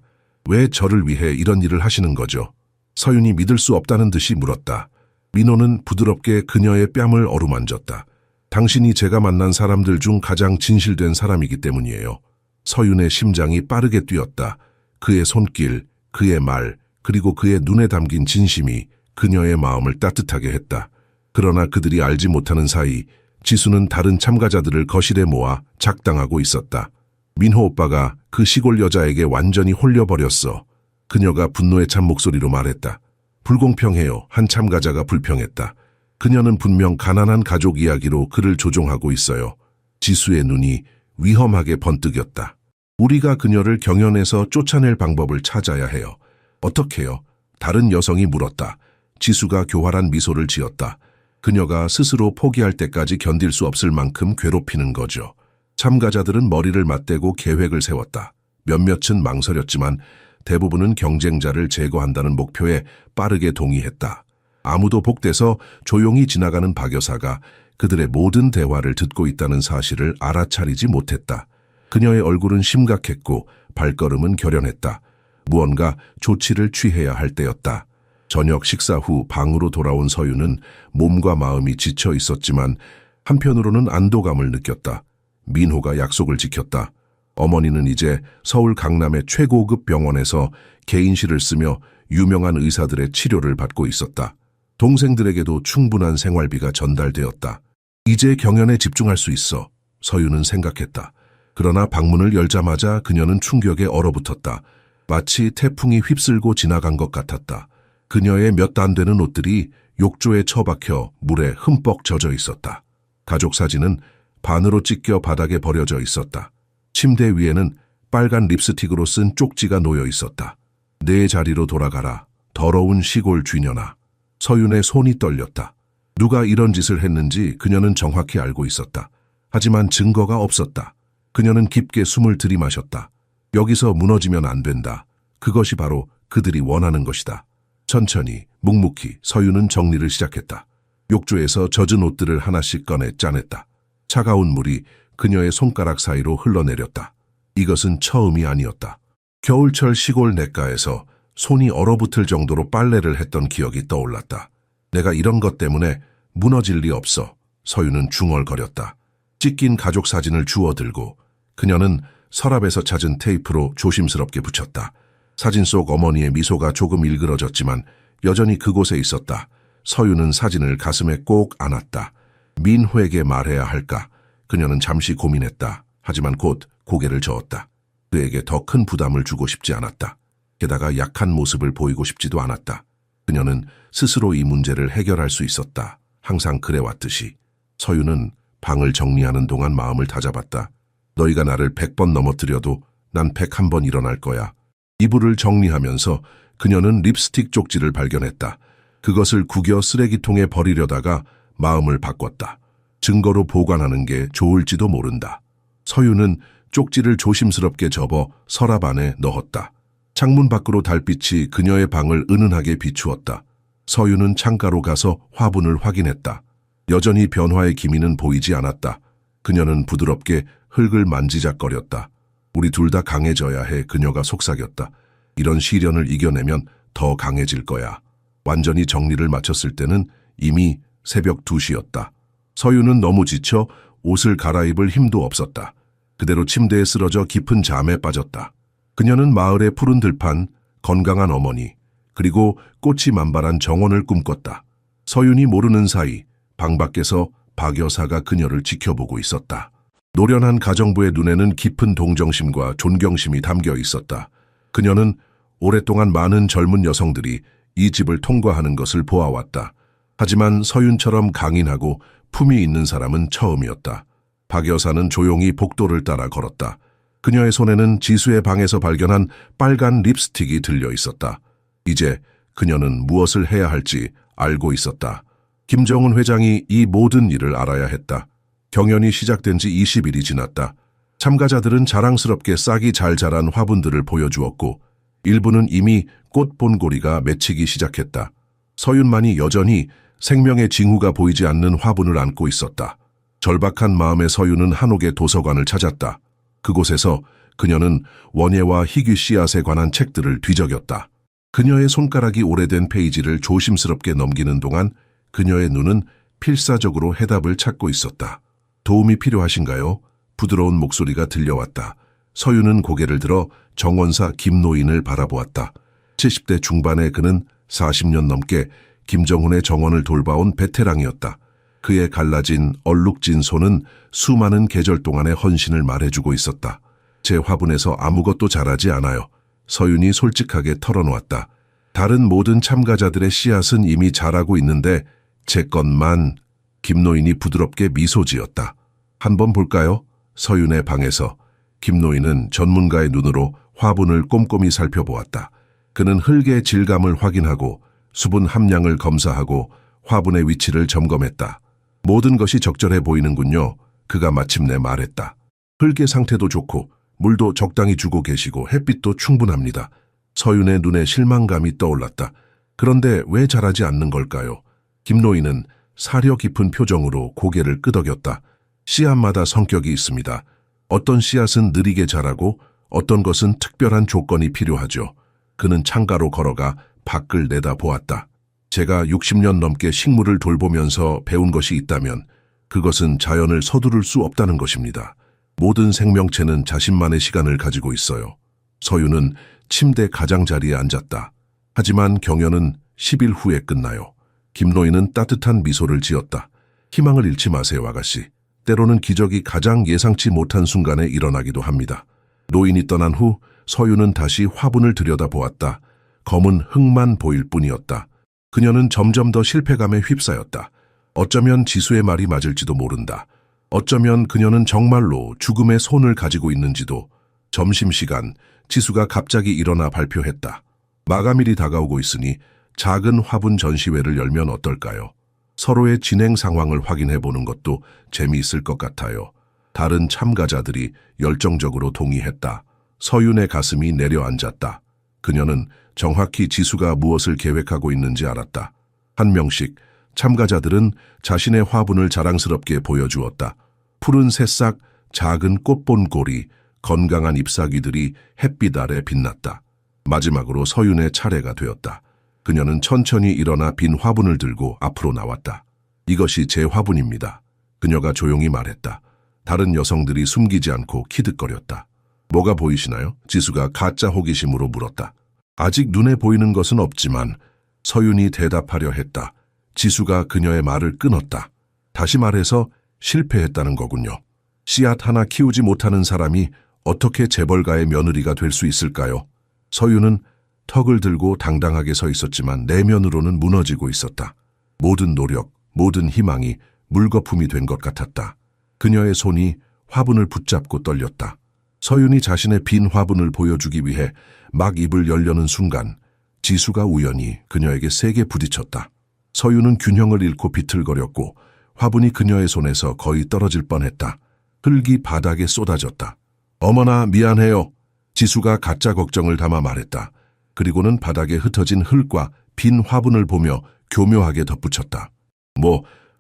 왜 저를 위해 이런 일을 하시는 거죠? 서윤이 믿을 수 없다는 듯이 물었다. 민호는 부드럽게 그녀의 뺨을 어루만졌다. 당신이 제가 만난 사람들 중 가장 진실된 사람이기 때문이에요. 서윤의 심장이 빠르게 뛰었다. 그의 손길, 그의 말, 그리고 그의 눈에 담긴 진심이 그녀의 마음을 따뜻하게 했다. 그러나 그들이 알지 못하는 사이 지수는 다른 참가자들을 거실에 모아 작당하고 있었다. 민호 오빠가 그 시골 여자에게 완전히 홀려버렸어. 그녀가 분노에 찬 목소리로 말했다. 불공평해요. 한 참가자가 불평했다. 그녀는 분명 가난한 가족 이야기로 그를 조종하고 있어요. 지수의 눈이 위험하게 번뜩였다. 우리가 그녀를 경연에서 쫓아낼 방법을 찾아야 해요. 어떻게요? 다른 여성이 물었다. 지수가 교활한 미소를 지었다. 그녀가 스스로 포기할 때까지 견딜 수 없을 만큼 괴롭히는 거죠. 참가자들은 머리를 맞대고 계획을 세웠다. 몇몇은 망설였지만 대부분은 경쟁자를 제거한다는 목표에 빠르게 동의했다. 아무도 복돼서 조용히 지나가는 박 여사가 그들의 모든 대화를 듣고 있다는 사실을 알아차리지 못했다. 그녀의 얼굴은 심각했고 발걸음은 결연했다. 무언가 조치를 취해야 할 때였다. 저녁 식사 후 방으로 돌아온 서윤은 몸과 마음이 지쳐 있었지만 한편으로는 안도감을 느꼈다. 민호가 약속을 지켰다. 어머니는 이제 서울 강남의 최고급 병원에서 개인실을 쓰며 유명한 의사들의 치료를 받고 있었다. 동생들에게도 충분한 생활비가 전달되었다. 이제 경연에 집중할 수 있어. 서윤은 생각했다. 그러나 방문을 열자마자 그녀는 충격에 얼어붙었다. 마치 태풍이 휩쓸고 지나간 것 같았다. 그녀의 몇 안 되는 옷들이 욕조에 처박혀 물에 흠뻑 젖어 있었다. 가족 사진은 반으로 찢겨 바닥에 버려져 있었다. 침대 위에는 빨간 립스틱으로 쓴 쪽지가 놓여 있었다. 내 자리로 돌아가라. 더러운 시골 쥐녀나. 서윤의 손이 떨렸다. 누가 이런 짓을 했는지 그녀는 정확히 알고 있었다. 하지만 증거가 없었다. 그녀는 깊게 숨을 들이마셨다. 여기서 무너지면 안 된다. 그것이 바로 그들이 원하는 것이다. 천천히, 묵묵히 서윤은 정리를 시작했다. 욕조에서 젖은 옷들을 하나씩 꺼내 짜냈다. 차가운 물이 그녀의 손가락 사이로 흘러내렸다. 이것은 처음이 아니었다. 겨울철 시골 냇가에서 손이 얼어붙을 정도로 빨래를 했던 기억이 떠올랐다. 내가 이런 것 때문에 무너질 리 없어. 서유는 중얼거렸다. 찢긴 가족 사진을 주워들고 그녀는 서랍에서 찾은 테이프로 조심스럽게 붙였다. 사진 속 어머니의 미소가 조금 일그러졌지만 여전히 그곳에 있었다. 서유는 사진을 가슴에 꼭 안았다. 민호에게 말해야 할까? 그녀는 잠시 고민했다. 하지만 곧 고개를 저었다. 그에게 더 큰 부담을 주고 싶지 않았다. 게다가 약한 모습을 보이고 싶지도 않았다. 그녀는 스스로 이 문제를 해결할 수 있었다. 항상 그래왔듯이. 서유는 방을 정리하는 동안 마음을 다잡았다. 너희가 나를 100번 넘어뜨려도 난 101번 일어날 거야. 이불을 정리하면서 그녀는 립스틱 쪽지를 발견했다. 그것을 구겨 쓰레기통에 버리려다가 마음을 바꿨다. 증거로 보관하는 게 좋을지도 모른다. 서유는 쪽지를 조심스럽게 접어 서랍 안에 넣었다. 창문 밖으로 달빛이 그녀의 방을 은은하게 비추었다. 서유는 창가로 가서 화분을 확인했다. 여전히 변화의 기미는 보이지 않았다. 그녀는 부드럽게 흙을 만지작거렸다. 우리 둘 다 강해져야 해. 그녀가 속삭였다. 이런 시련을 이겨내면 더 강해질 거야. 완전히 정리를 마쳤을 때는 이미 새벽 2시였다. 서유는 너무 지쳐 옷을 갈아입을 힘도 없었다. 그대로 침대에 쓰러져 깊은 잠에 빠졌다. 그녀는 마을의 푸른 들판, 건강한 어머니, 그리고 꽃이 만발한 정원을 꿈꿨다. 서윤이 모르는 사이 방 밖에서 박 여사가 그녀를 지켜보고 있었다. 노련한 가정부의 눈에는 깊은 동정심과 존경심이 담겨 있었다. 그녀는 오랫동안 많은 젊은 여성들이 이 집을 통과하는 것을 보아왔다. 하지만 서윤처럼 강인하고 품이 있는 사람은 처음이었다. 박 여사는 조용히 복도를 따라 걸었다. 그녀의 손에는 지수의 방에서 발견한 빨간 립스틱이 들려 있었다. 이제 그녀는 무엇을 해야 할지 알고 있었다. 김정은 회장이 이 모든 일을 알아야 했다. 경연이 시작된 지 20일이 지났다. 참가자들은 자랑스럽게 싹이 잘 자란 화분들을 보여주었고 일부는 이미 꽃본고리가 맺히기 시작했다. 서윤만이 여전히 생명의 징후가 보이지 않는 화분을 안고 있었다. 절박한 마음의 서윤은 한옥의 도서관을 찾았다. 그곳에서 그녀는 원예와 희귀 씨앗에 관한 책들을 뒤적였다. 그녀의 손가락이 오래된 페이지를 조심스럽게 넘기는 동안 그녀의 눈은 필사적으로 해답을 찾고 있었다. 도움이 필요하신가요? 부드러운 목소리가 들려왔다. 서윤은 고개를 들어 정원사 김노인을 바라보았다. 70대 중반의 그는 40년 넘게 김정훈의 정원을 돌봐온 베테랑이었다. 그의 갈라진 얼룩진 손은 수많은 계절 동안의 헌신을 말해주고 있었다. 제 화분에서 아무것도 자라지 않아요. 서윤이 솔직하게 털어놓았다. 다른 모든 참가자들의 씨앗은 이미 자라고 있는데 제 것만. 김노인이 부드럽게 미소 지었다. 한번 볼까요? 서윤의 방에서 김노인은 전문가의 눈으로 화분을 꼼꼼히 살펴보았다. 그는 흙의 질감을 확인하고 수분 함량을 검사하고 화분의 위치를 점검했다. 모든 것이 적절해 보이는군요. 그가 마침내 말했다. 흙의 상태도 좋고 물도 적당히 주고 계시고 햇빛도 충분합니다. 서윤의 눈에 실망감이 떠올랐다. 그런데 왜 자라지 않는 걸까요? 김노인은 사려 깊은 표정으로 고개를 끄덕였다. 씨앗마다 성격이 있습니다. 어떤 씨앗은 느리게 자라고 어떤 것은 특별한 조건이 필요하죠. 그는 창가로 걸어가 밖을 내다보았다. 제가 60년 넘게 식물을 돌보면서 배운 것이 있다면 그것은 자연을 서두를 수 없다는 것입니다. 모든 생명체는 자신만의 시간을 가지고 있어요. 서윤은 침대 가장자리에 앉았다. 하지만 경연은 10일 후에 끝나요. 김노인은 따뜻한 미소를 지었다. 희망을 잃지 마세요, 아가씨. 때로는 기적이 가장 예상치 못한 순간에 일어나기도 합니다. 노인이 떠난 후 서윤은 다시 화분을 들여다보았다. 검은 흙만 보일 뿐이었다. 그녀는 점점 더 실패감에 휩싸였다. 어쩌면 지수의 말이 맞을지도 모른다. 어쩌면 그녀는 정말로 죽음의 손을 가지고 있는지도. 점심시간, 지수가 갑자기 일어나 발표했다. 마감일이 다가오고 있으니 작은 화분 전시회를 열면 어떨까요? 서로의 진행 상황을 확인해 보는 것도 재미있을 것 같아요. 다른 참가자들이 열정적으로 동의했다. 서윤의 가슴이 내려앉았다. 그녀는 정확히 지수가 무엇을 계획하고 있는지 알았다. 한 명씩 참가자들은 자신의 화분을 자랑스럽게 보여주었다. 푸른 새싹, 작은 꽃본고리, 건강한 잎사귀들이 햇빛 아래 빛났다. 마지막으로 서윤의 차례가 되었다. 그녀는 천천히 일어나 빈 화분을 들고 앞으로 나왔다. 이것이 제 화분입니다. 그녀가 조용히 말했다. 다른 여성들이 숨기지 않고 키득거렸다. 뭐가 보이시나요? 지수가 가짜 호기심으로 물었다. 아직 눈에 보이는 것은 없지만 서윤이 대답하려 했다. 지수가 그녀의 말을 끊었다. 다시 말해서 실패했다는 거군요. 씨앗 하나 키우지 못하는 사람이 어떻게 재벌가의 며느리가 될 수 있을까요? 서윤은 턱을 들고 당당하게 서 있었지만 내면으로는 무너지고 있었다. 모든 노력, 모든 희망이 물거품이 된 것 같았다. 그녀의 손이 화분을 붙잡고 떨렸다. 서윤이 자신의 빈 화분을 보여주기 위해 막 입을 열려는 순간 지수가 우연히 그녀에게 세게 부딪혔다. 서윤은 균형을 잃고 비틀거렸고 화분이 그녀의 손에서 거의 떨어질 뻔했다. 흙이 바닥에 쏟아졌다. 어머나 미안해요. 지수가 가짜 걱정을 담아 말했다. 그리고는 바닥에 흩어진 흙과 빈 화분을 보며 교묘하게 덧붙였다.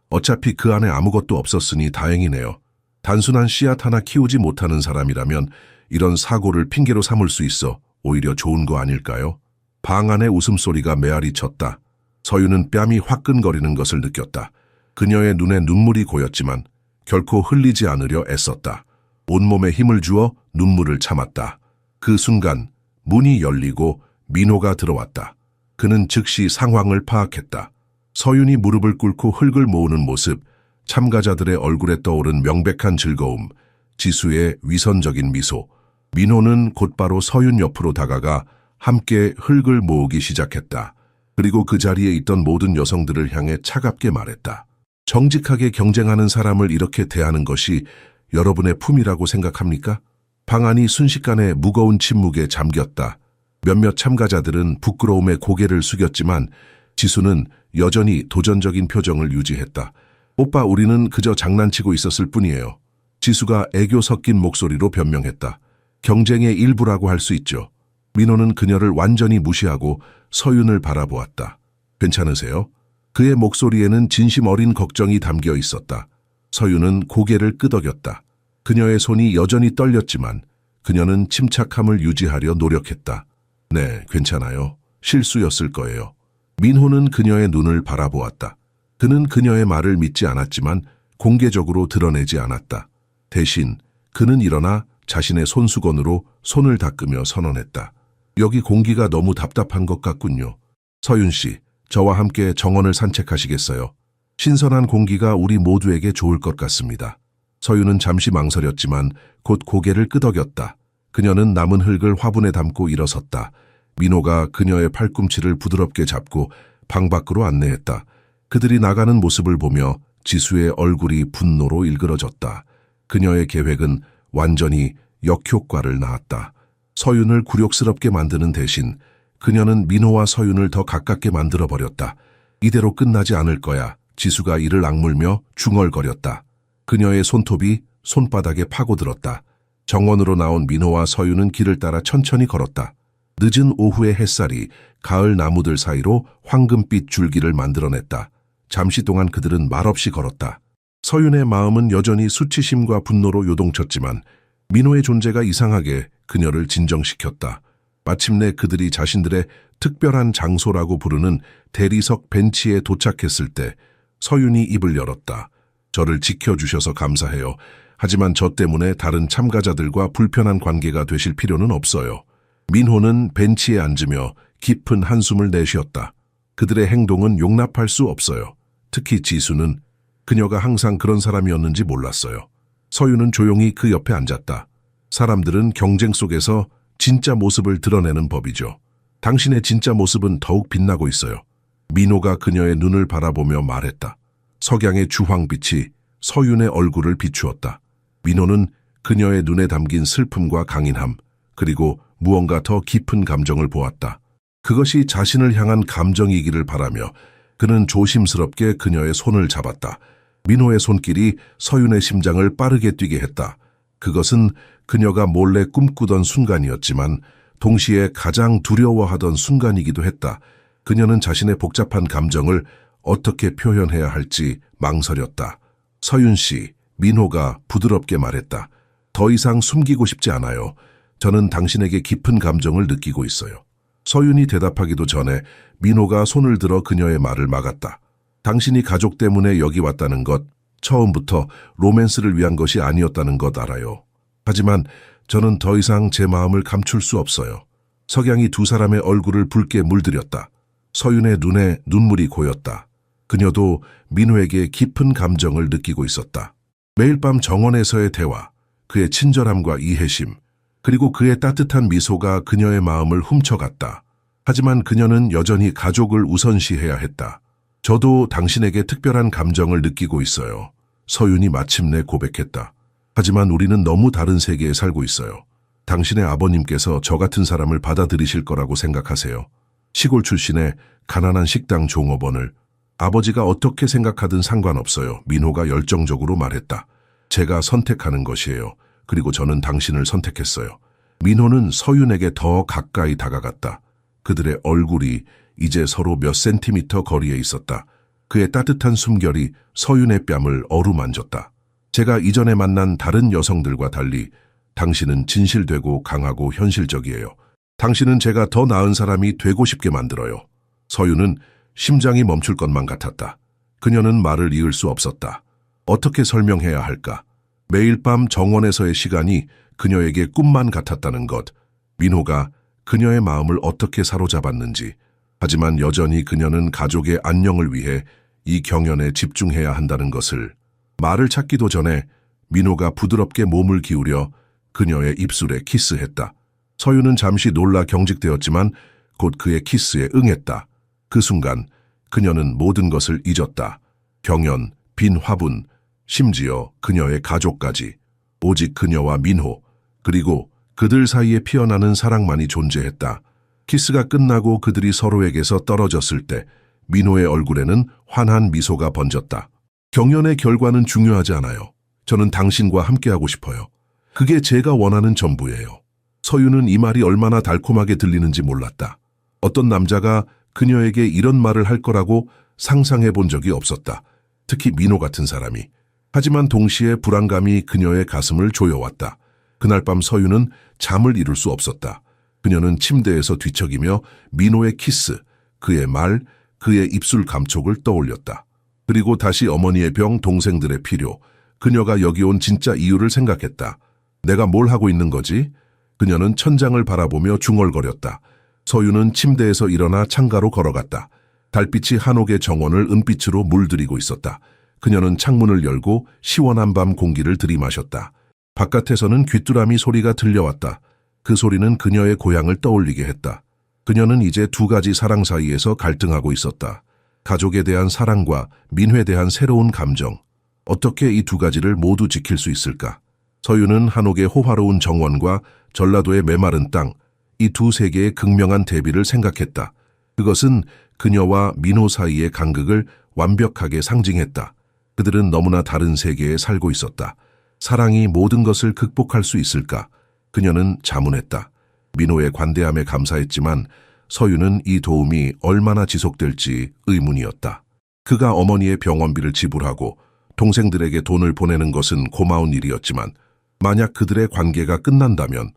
어차피 그 안에 아무것도 없었으니 다행이네요. 단순한 씨앗 하나 키우지 못하는 사람이라면 이런 사고를 핑계로 삼을 수 있어 오히려 좋은 거 아닐까요? 방 안의 웃음소리가 메아리 쳤다. 서윤은 뺨이 화끈거리는 것을 느꼈다. 그녀의 눈에 눈물이 고였지만 결코 흘리지 않으려 애썼다. 온몸에 힘을 주어 눈물을 참았다. 그 순간 문이 열리고 민호가 들어왔다. 그는 즉시 상황을 파악했다. 서윤이 무릎을 꿇고 흙을 모으는 모습, 참가자들의 얼굴에 떠오른 명백한 즐거움, 지수의 위선적인 미소. 민호는 곧바로 서윤 옆으로 다가가 함께 흙을 모으기 시작했다. 그리고 그 자리에 있던 모든 여성들을 향해 차갑게 말했다. 정직하게 경쟁하는 사람을 이렇게 대하는 것이 여러분의 품이라고 생각합니까? 방 안이 순식간에 무거운 침묵에 잠겼다. 몇몇 참가자들은 부끄러움에 고개를 숙였지만 지수는 여전히 도전적인 표정을 유지했다. 오빠, 우리는 그저 장난치고 있었을 뿐이에요. 지수가 애교 섞인 목소리로 변명했다. 경쟁의 일부라고 할 수 있죠. 민호는 그녀를 완전히 무시하고 서윤을 바라보았다. 괜찮으세요? 그의 목소리에는 진심 어린 걱정이 담겨 있었다. 서윤은 고개를 끄덕였다. 그녀의 손이 여전히 떨렸지만 그녀는 침착함을 유지하려 노력했다. 네, 괜찮아요. 실수였을 거예요. 민호는 그녀의 눈을 바라보았다. 그는 그녀의 말을 믿지 않았지만 공개적으로 드러내지 않았다. 대신 그는 일어나 자신의 손수건으로 손을 닦으며 선언했다. 여기 공기가 너무 답답한 것 같군요. 서윤 씨, 저와 함께 정원을 산책하시겠어요? 신선한 공기가 우리 모두에게 좋을 것 같습니다. 서윤은 잠시 망설였지만 곧 고개를 끄덕였다. 그녀는 남은 흙을 화분에 담고 일어섰다. 민호가 그녀의 팔꿈치를 부드럽게 잡고 방 밖으로 안내했다. 그들이 나가는 모습을 보며 지수의 얼굴이 분노로 일그러졌다. 그녀의 계획은 완전히 역효과를 낳았다. 서윤을 굴욕스럽게 만드는 대신 그녀는 민호와 서윤을 더 가깝게 만들어버렸다. 이대로 끝나지 않을 거야. 지수가 이를 악물며 중얼거렸다. 그녀의 손톱이 손바닥에 파고들었다. 정원으로 나온 민호와 서윤은 길을 따라 천천히 걸었다. 늦은 오후의 햇살이 가을 나무들 사이로 황금빛 줄기를 만들어냈다. 잠시 동안 그들은 말없이 걸었다. 서윤의 마음은 여전히 수치심과 분노로 요동쳤지만 민호의 존재가 이상하게 그녀를 진정시켰다. 마침내 그들이 자신들의 특별한 장소라고 부르는 대리석 벤치에 도착했을 때 서윤이 입을 열었다. 저를 지켜주셔서 감사해요. 하지만 저 때문에 다른 참가자들과 불편한 관계가 되실 필요는 없어요. 민호는 벤치에 앉으며 깊은 한숨을 내쉬었다. 그들의 행동은 용납할 수 없어요. 특히 지수는 그녀가 항상 그런 사람이었는지 몰랐어요. 서윤은 조용히 그 옆에 앉았다. 사람들은 경쟁 속에서 진짜 모습을 드러내는 법이죠. 당신의 진짜 모습은 더욱 빛나고 있어요. 민호가 그녀의 눈을 바라보며 말했다. 석양의 주황빛이 서윤의 얼굴을 비추었다. 민호는 그녀의 눈에 담긴 슬픔과 강인함, 그리고 무언가 더 깊은 감정을 보았다. 그것이 자신을 향한 감정이기를 바라며 그는 조심스럽게 그녀의 손을 잡았다. 민호의 손길이 서윤의 심장을 빠르게 뛰게 했다. 그것은 그녀가 몰래 꿈꾸던 순간이었지만 동시에 가장 두려워하던 순간이기도 했다. 그녀는 자신의 복잡한 감정을 어떻게 표현해야 할지 망설였다. 서윤 씨, 민호가 부드럽게 말했다. 더 이상 숨기고 싶지 않아요. 저는 당신에게 깊은 감정을 느끼고 있어요. 서윤이 대답하기도 전에 민호가 손을 들어 그녀의 말을 막았다. 당신이 가족 때문에 여기 왔다는 것, 처음부터 로맨스를 위한 것이 아니었다는 것 알아요. 하지만 저는 더 이상 제 마음을 감출 수 없어요. 석양이 두 사람의 얼굴을 붉게 물들였다. 서윤의 눈에 눈물이 고였다. 그녀도 민호에게 깊은 감정을 느끼고 있었다. 매일 밤 정원에서의 대화, 그의 친절함과 이해심, 그리고 그의 따뜻한 미소가 그녀의 마음을 훔쳐갔다. 하지만 그녀는 여전히 가족을 우선시해야 했다. 저도 당신에게 특별한 감정을 느끼고 있어요. 서윤이 마침내 고백했다. 하지만 우리는 너무 다른 세계에 살고 있어요. 당신의 아버님께서 저 같은 사람을 받아들이실 거라고 생각하세요. 시골 출신의 가난한 식당 종업원을 아버지가 어떻게 생각하든 상관없어요. 민호가 열정적으로 말했다. 제가 선택하는 것이에요. 그리고 저는 당신을 선택했어요. 민호는 서윤에게 더 가까이 다가갔다. 그들의 얼굴이 이제 서로 몇 센티미터 거리에 있었다. 그의 따뜻한 숨결이 서윤의 뺨을 어루만졌다. 제가 이전에 만난 다른 여성들과 달리 당신은 진실되고 강하고 현실적이에요. 당신은 제가 더 나은 사람이 되고 싶게 만들어요. 서윤은 심장이 멈출 것만 같았다. 그녀는 말을 이을 수 없었다. 어떻게 설명해야 할까? 매일 밤 정원에서의 시간이 그녀에게 꿈만 같았다는 것, 민호가 그녀의 마음을 어떻게 사로잡았는지, 하지만 여전히 그녀는 가족의 안녕을 위해 이 경연에 집중해야 한다는 것을. 말을 찾기도 전에 민호가 부드럽게 몸을 기울여 그녀의 입술에 키스했다. 서윤은 잠시 놀라 경직되었지만 곧 그의 키스에 응했다. 그 순간 그녀는 모든 것을 잊었다. 경연, 빈 화분, 심지어 그녀의 가족까지. 오직 그녀와 민호, 그리고 그들 사이에 피어나는 사랑만이 존재했다. 키스가 끝나고 그들이 서로에게서 떨어졌을 때 민호의 얼굴에는 환한 미소가 번졌다. 경연의 결과는 중요하지 않아요. 저는 당신과 함께하고 싶어요. 그게 제가 원하는 전부예요. 서윤은 이 말이 얼마나 달콤하게 들리는지 몰랐다. 어떤 남자가 그녀에게 이런 말을 할 거라고 상상해 본 적이 없었다. 특히 민호 같은 사람이. 하지만 동시에 불안감이 그녀의 가슴을 조여왔다. 그날 밤 서윤은 잠을 이룰 수 없었다. 그녀는 침대에서 뒤척이며 민호의 키스, 그의 말, 그의 입술 감촉을 떠올렸다. 그리고 다시 어머니의 병, 동생들의 필요, 그녀가 여기 온 진짜 이유를 생각했다. 내가 뭘 하고 있는 거지? 그녀는 천장을 바라보며 중얼거렸다. 서윤은 침대에서 일어나 창가로 걸어갔다. 달빛이 한옥의 정원을 은빛으로 물들이고 있었다. 그녀는 창문을 열고 시원한 밤 공기를 들이마셨다. 바깥에서는 귀뚜라미 소리가 들려왔다. 그 소리는 그녀의 고향을 떠올리게 했다. 그녀는 이제 두 가지 사랑 사이에서 갈등하고 있었다. 가족에 대한 사랑과 민호에 대한 새로운 감정. 어떻게 이 두 가지를 모두 지킬 수 있을까? 서윤은 한옥의 호화로운 정원과 전라도의 메마른 땅, 이 두 세계의 극명한 대비를 생각했다. 그것은 그녀와 민호 사이의 간극을 완벽하게 상징했다. 그들은 너무나 다른 세계에 살고 있었다. 사랑이 모든 것을 극복할 수 있을까? 그녀는 자문했다. 민호의 관대함에 감사했지만 서윤은 이 도움이 얼마나 지속될지 의문이었다. 그가 어머니의 병원비를 지불하고 동생들에게 돈을 보내는 것은 고마운 일이었지만 만약 그들의 관계가 끝난다면,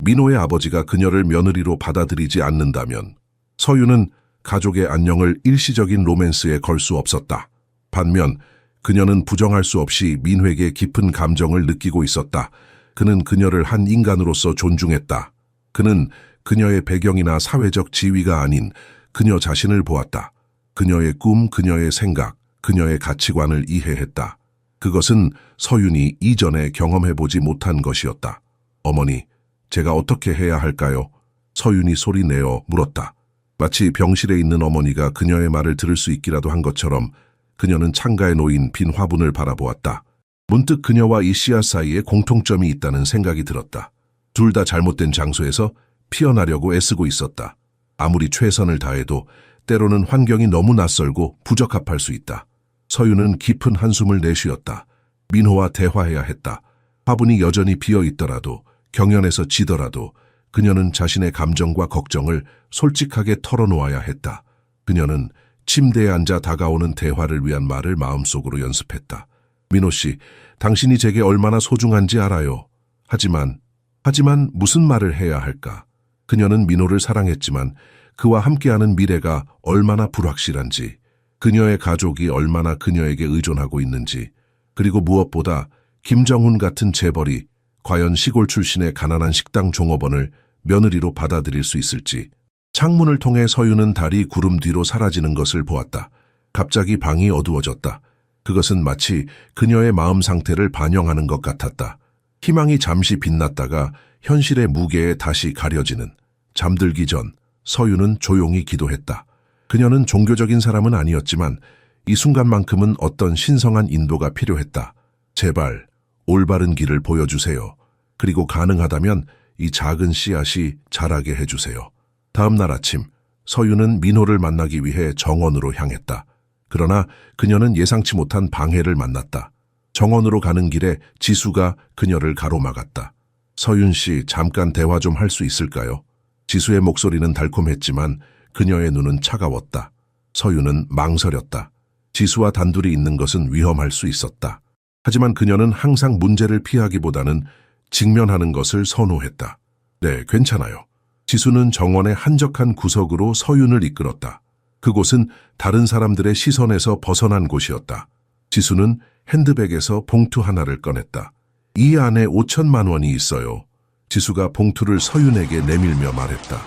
민호의 아버지가 그녀를 며느리로 받아들이지 않는다면 서윤은 가족의 안녕을 일시적인 로맨스에 걸 수 없었다. 반면 그녀는 부정할 수 없이 민호에게 깊은 감정을 느끼고 있었다. 그는 그녀를 한 인간으로서 존중했다. 그는 그녀의 배경이나 사회적 지위가 아닌 그녀 자신을 보았다. 그녀의 꿈, 그녀의 생각, 그녀의 가치관을 이해했다. 그것은 서윤이 이전에 경험해보지 못한 것이었다. 어머니, 제가 어떻게 해야 할까요? 서윤이 소리내어 물었다. 마치 병실에 있는 어머니가 그녀의 말을 들을 수 있기라도 한 것처럼 그녀는 창가에 놓인 빈 화분을 바라보았다. 문득 그녀와 이 씨앗 사이에 공통점이 있다는 생각이 들었다. 둘 다 잘못된 장소에서 피어나려고 애쓰고 있었다. 아무리 최선을 다해도 때로는 환경이 너무 낯설고 부적합할 수 있다. 서윤은 깊은 한숨을 내쉬었다. 민호와 대화해야 했다. 화분이 여전히 비어 있더라도, 경연에서 지더라도 그녀는 자신의 감정과 걱정을 솔직하게 털어놓아야 했다. 그녀는 침대에 앉아 다가오는 대화를 위한 말을 마음속으로 연습했다. 민호 씨, 당신이 제게 얼마나 소중한지 알아요. 하지만 무슨 말을 해야 할까? 그녀는 민호를 사랑했지만 그와 함께하는 미래가 얼마나 불확실한지, 그녀의 가족이 얼마나 그녀에게 의존하고 있는지, 그리고 무엇보다 김정훈 같은 재벌이 과연 시골 출신의 가난한 식당 종업원을 며느리로 받아들일 수 있을지. 창문을 통해 서유는 달이 구름 뒤로 사라지는 것을 보았다. 갑자기 방이 어두워졌다. 그것은 마치 그녀의 마음 상태를 반영하는 것 같았다. 희망이 잠시 빛났다가 현실의 무게에 다시 가려지는. 잠들기 전 서유는 조용히 기도했다. 그녀는 종교적인 사람은 아니었지만 이 순간만큼은 어떤 신성한 인도가 필요했다. 제발 올바른 길을 보여주세요. 그리고 가능하다면 이 작은 씨앗이 자라게 해주세요. 다음 날 아침 서유는 민호를 만나기 위해 정원으로 향했다. 그러나 그녀는 예상치 못한 방해를 만났다. 정원으로 가는 길에 지수가 그녀를 가로막았다. 서윤 씨, 잠깐 대화 좀 할 수 있을까요? 지수의 목소리는 달콤했지만 그녀의 눈은 차가웠다. 서윤은 망설였다. 지수와 단둘이 있는 것은 위험할 수 있었다. 하지만 그녀는 항상 문제를 피하기보다는 직면하는 것을 선호했다. 네, 괜찮아요. 지수는 정원의 한적한 구석으로 서윤을 이끌었다. 그곳은 다른 사람들의 시선에서 벗어난 곳이었다. 지수는 핸드백에서 봉투 하나를 꺼냈다. 이 안에 5천만 원이 있어요. 지수가 봉투를 서윤에게 내밀며 말했다.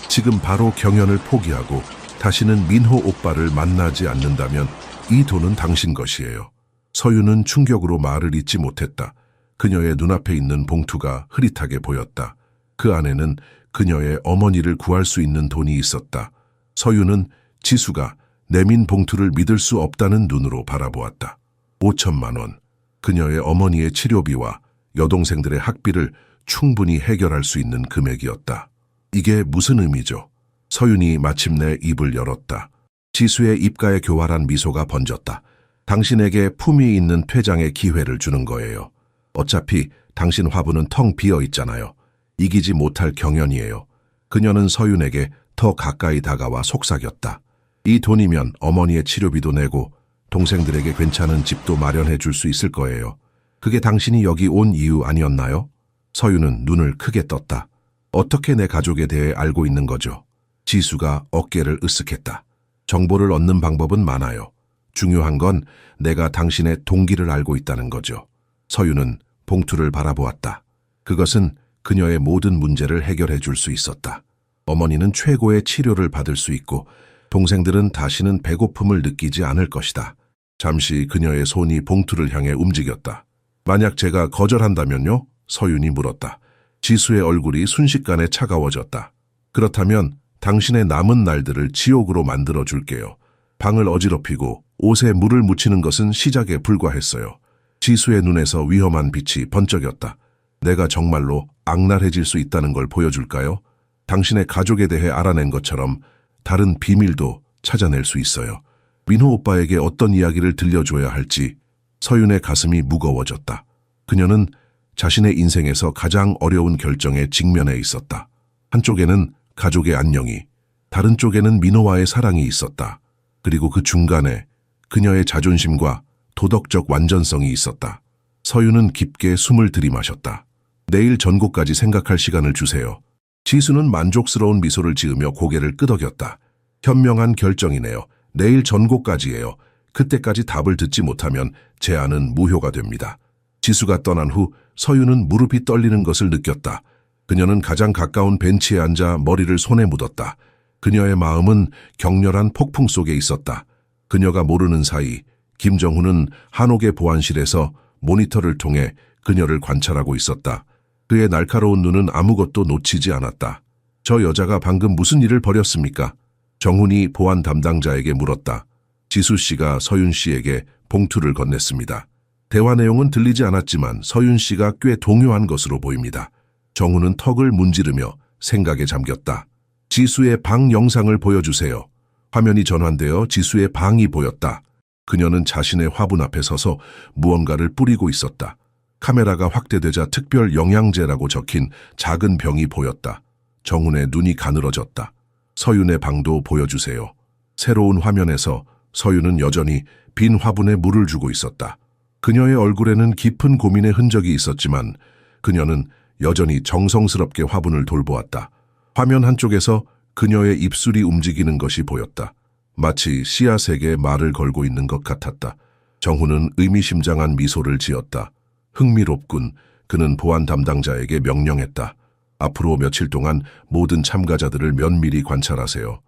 지금 바로 경연을 포기하고 다시는 민호 오빠를 만나지 않는다면 이 돈은 당신 것이에요. 서윤은 충격으로 말을 잇지 못했다. 그녀의 눈앞에 있는 봉투가 흐릿하게 보였다. 그 안에는 그녀의 어머니를 구할 수 있는 돈이 있었다. 서윤은 지수가 내민 봉투를 믿을 수 없다는 눈으로 바라보았다. 5천만 원. 그녀의 어머니의 치료비와 여동생들의 학비를 충분히 해결할 수 있는 금액이었다. 이게 무슨 의미죠? 서윤이 마침내 입을 열었다. 지수의 입가에 교활한 미소가 번졌다. 당신에게 품위 있는 퇴장의 기회를 주는 거예요. 어차피 당신 화부는 텅 비어 있잖아요. 이기지 못할 경연이에요. 그녀는 서윤에게 더 가까이 다가와 속삭였다. 이 돈이면 어머니의 치료비도 내고 동생들에게 괜찮은 집도 마련해 줄 수 있을 거예요. 그게 당신이 여기 온 이유 아니었나요? 서윤은 눈을 크게 떴다. 어떻게 내 가족에 대해 알고 있는 거죠? 지수가 어깨를 으쓱했다. 정보를 얻는 방법은 많아요. 중요한 건 내가 당신의 동기를 알고 있다는 거죠. 서윤은 봉투를 바라보았다. 그것은 그녀의 모든 문제를 해결해 줄 수 있었다. 어머니는 최고의 치료를 받을 수 있고 동생들은 다시는 배고픔을 느끼지 않을 것이다. 잠시 그녀의 손이 봉투를 향해 움직였다. 만약 제가 거절한다면요? 서윤이 물었다. 지수의 얼굴이 순식간에 차가워졌다. 그렇다면 당신의 남은 날들을 지옥으로 만들어 줄게요. 방을 어지럽히고 옷에 물을 묻히는 것은 시작에 불과했어요. 지수의 눈에서 위험한 빛이 번쩍였다. 내가 정말로 악랄해질 수 있다는 걸 보여줄까요? 당신의 가족에 대해 알아낸 것처럼 다른 비밀도 찾아낼 수 있어요. 민호 오빠에게 어떤 이야기를 들려줘야 할지 서윤의 가슴이 무거워졌다. 그녀는 자신의 인생에서 가장 어려운 결정에 직면해 있었다. 한쪽에는 가족의 안녕이, 다른 쪽에는 민호와의 사랑이 있었다. 그리고 그 중간에 그녀의 자존심과 도덕적 완전성이 있었다. 서윤은 깊게 숨을 들이마셨다. 내일 전곡까지 생각할 시간을 주세요. 지수는 만족스러운 미소를 지으며 고개를 끄덕였다. 현명한 결정이네요. 내일 전곡까지예요. 그때까지 답을 듣지 못하면 제안은 무효가 됩니다. 지수가 떠난 후 서윤은 무릎이 떨리는 것을 느꼈다. 그녀는 가장 가까운 벤치에 앉아 머리를 손에 묻었다. 그녀의 마음은 격렬한 폭풍 속에 있었다. 그녀가 모르는 사이 김정훈은 한옥의 보안실에서 모니터를 통해 그녀를 관찰하고 있었다. 그의 날카로운 눈은 아무것도 놓치지 않았다. 저 여자가 방금 무슨 일을 벌였습니까? 정훈이 보안 담당자에게 물었다. 지수 씨가 서윤 씨에게 봉투를 건넸습니다. 대화 내용은 들리지 않았지만 서윤 씨가 꽤 동요한 것으로 보입니다. 정훈은 턱을 문지르며 생각에 잠겼다. 지수의 방 영상을 보여주세요. 화면이 전환되어 지수의 방이 보였다. 그녀는 자신의 화분 앞에 서서 무언가를 뿌리고 있었다. 카메라가 확대되자 특별 영양제라고 적힌 작은 병이 보였다. 정훈의 눈이 가늘어졌다. 서윤의 방도 보여주세요. 새로운 화면에서 서유는 여전히 빈 화분에 물을 주고 있었다. 그녀의 얼굴에는 깊은 고민의 흔적이 있었지만 그녀는 여전히 정성스럽게 화분을 돌보았다. 화면 한쪽에서 그녀의 입술이 움직이는 것이 보였다. 마치 씨앗에게 말을 걸고 있는 것 같았다. 정훈은 의미심장한 미소를 지었다. 흥미롭군. 그는 보안 담당자에게 명령했다. 앞으로 며칠 동안 모든 참가자들을 면밀히 관찰하세요.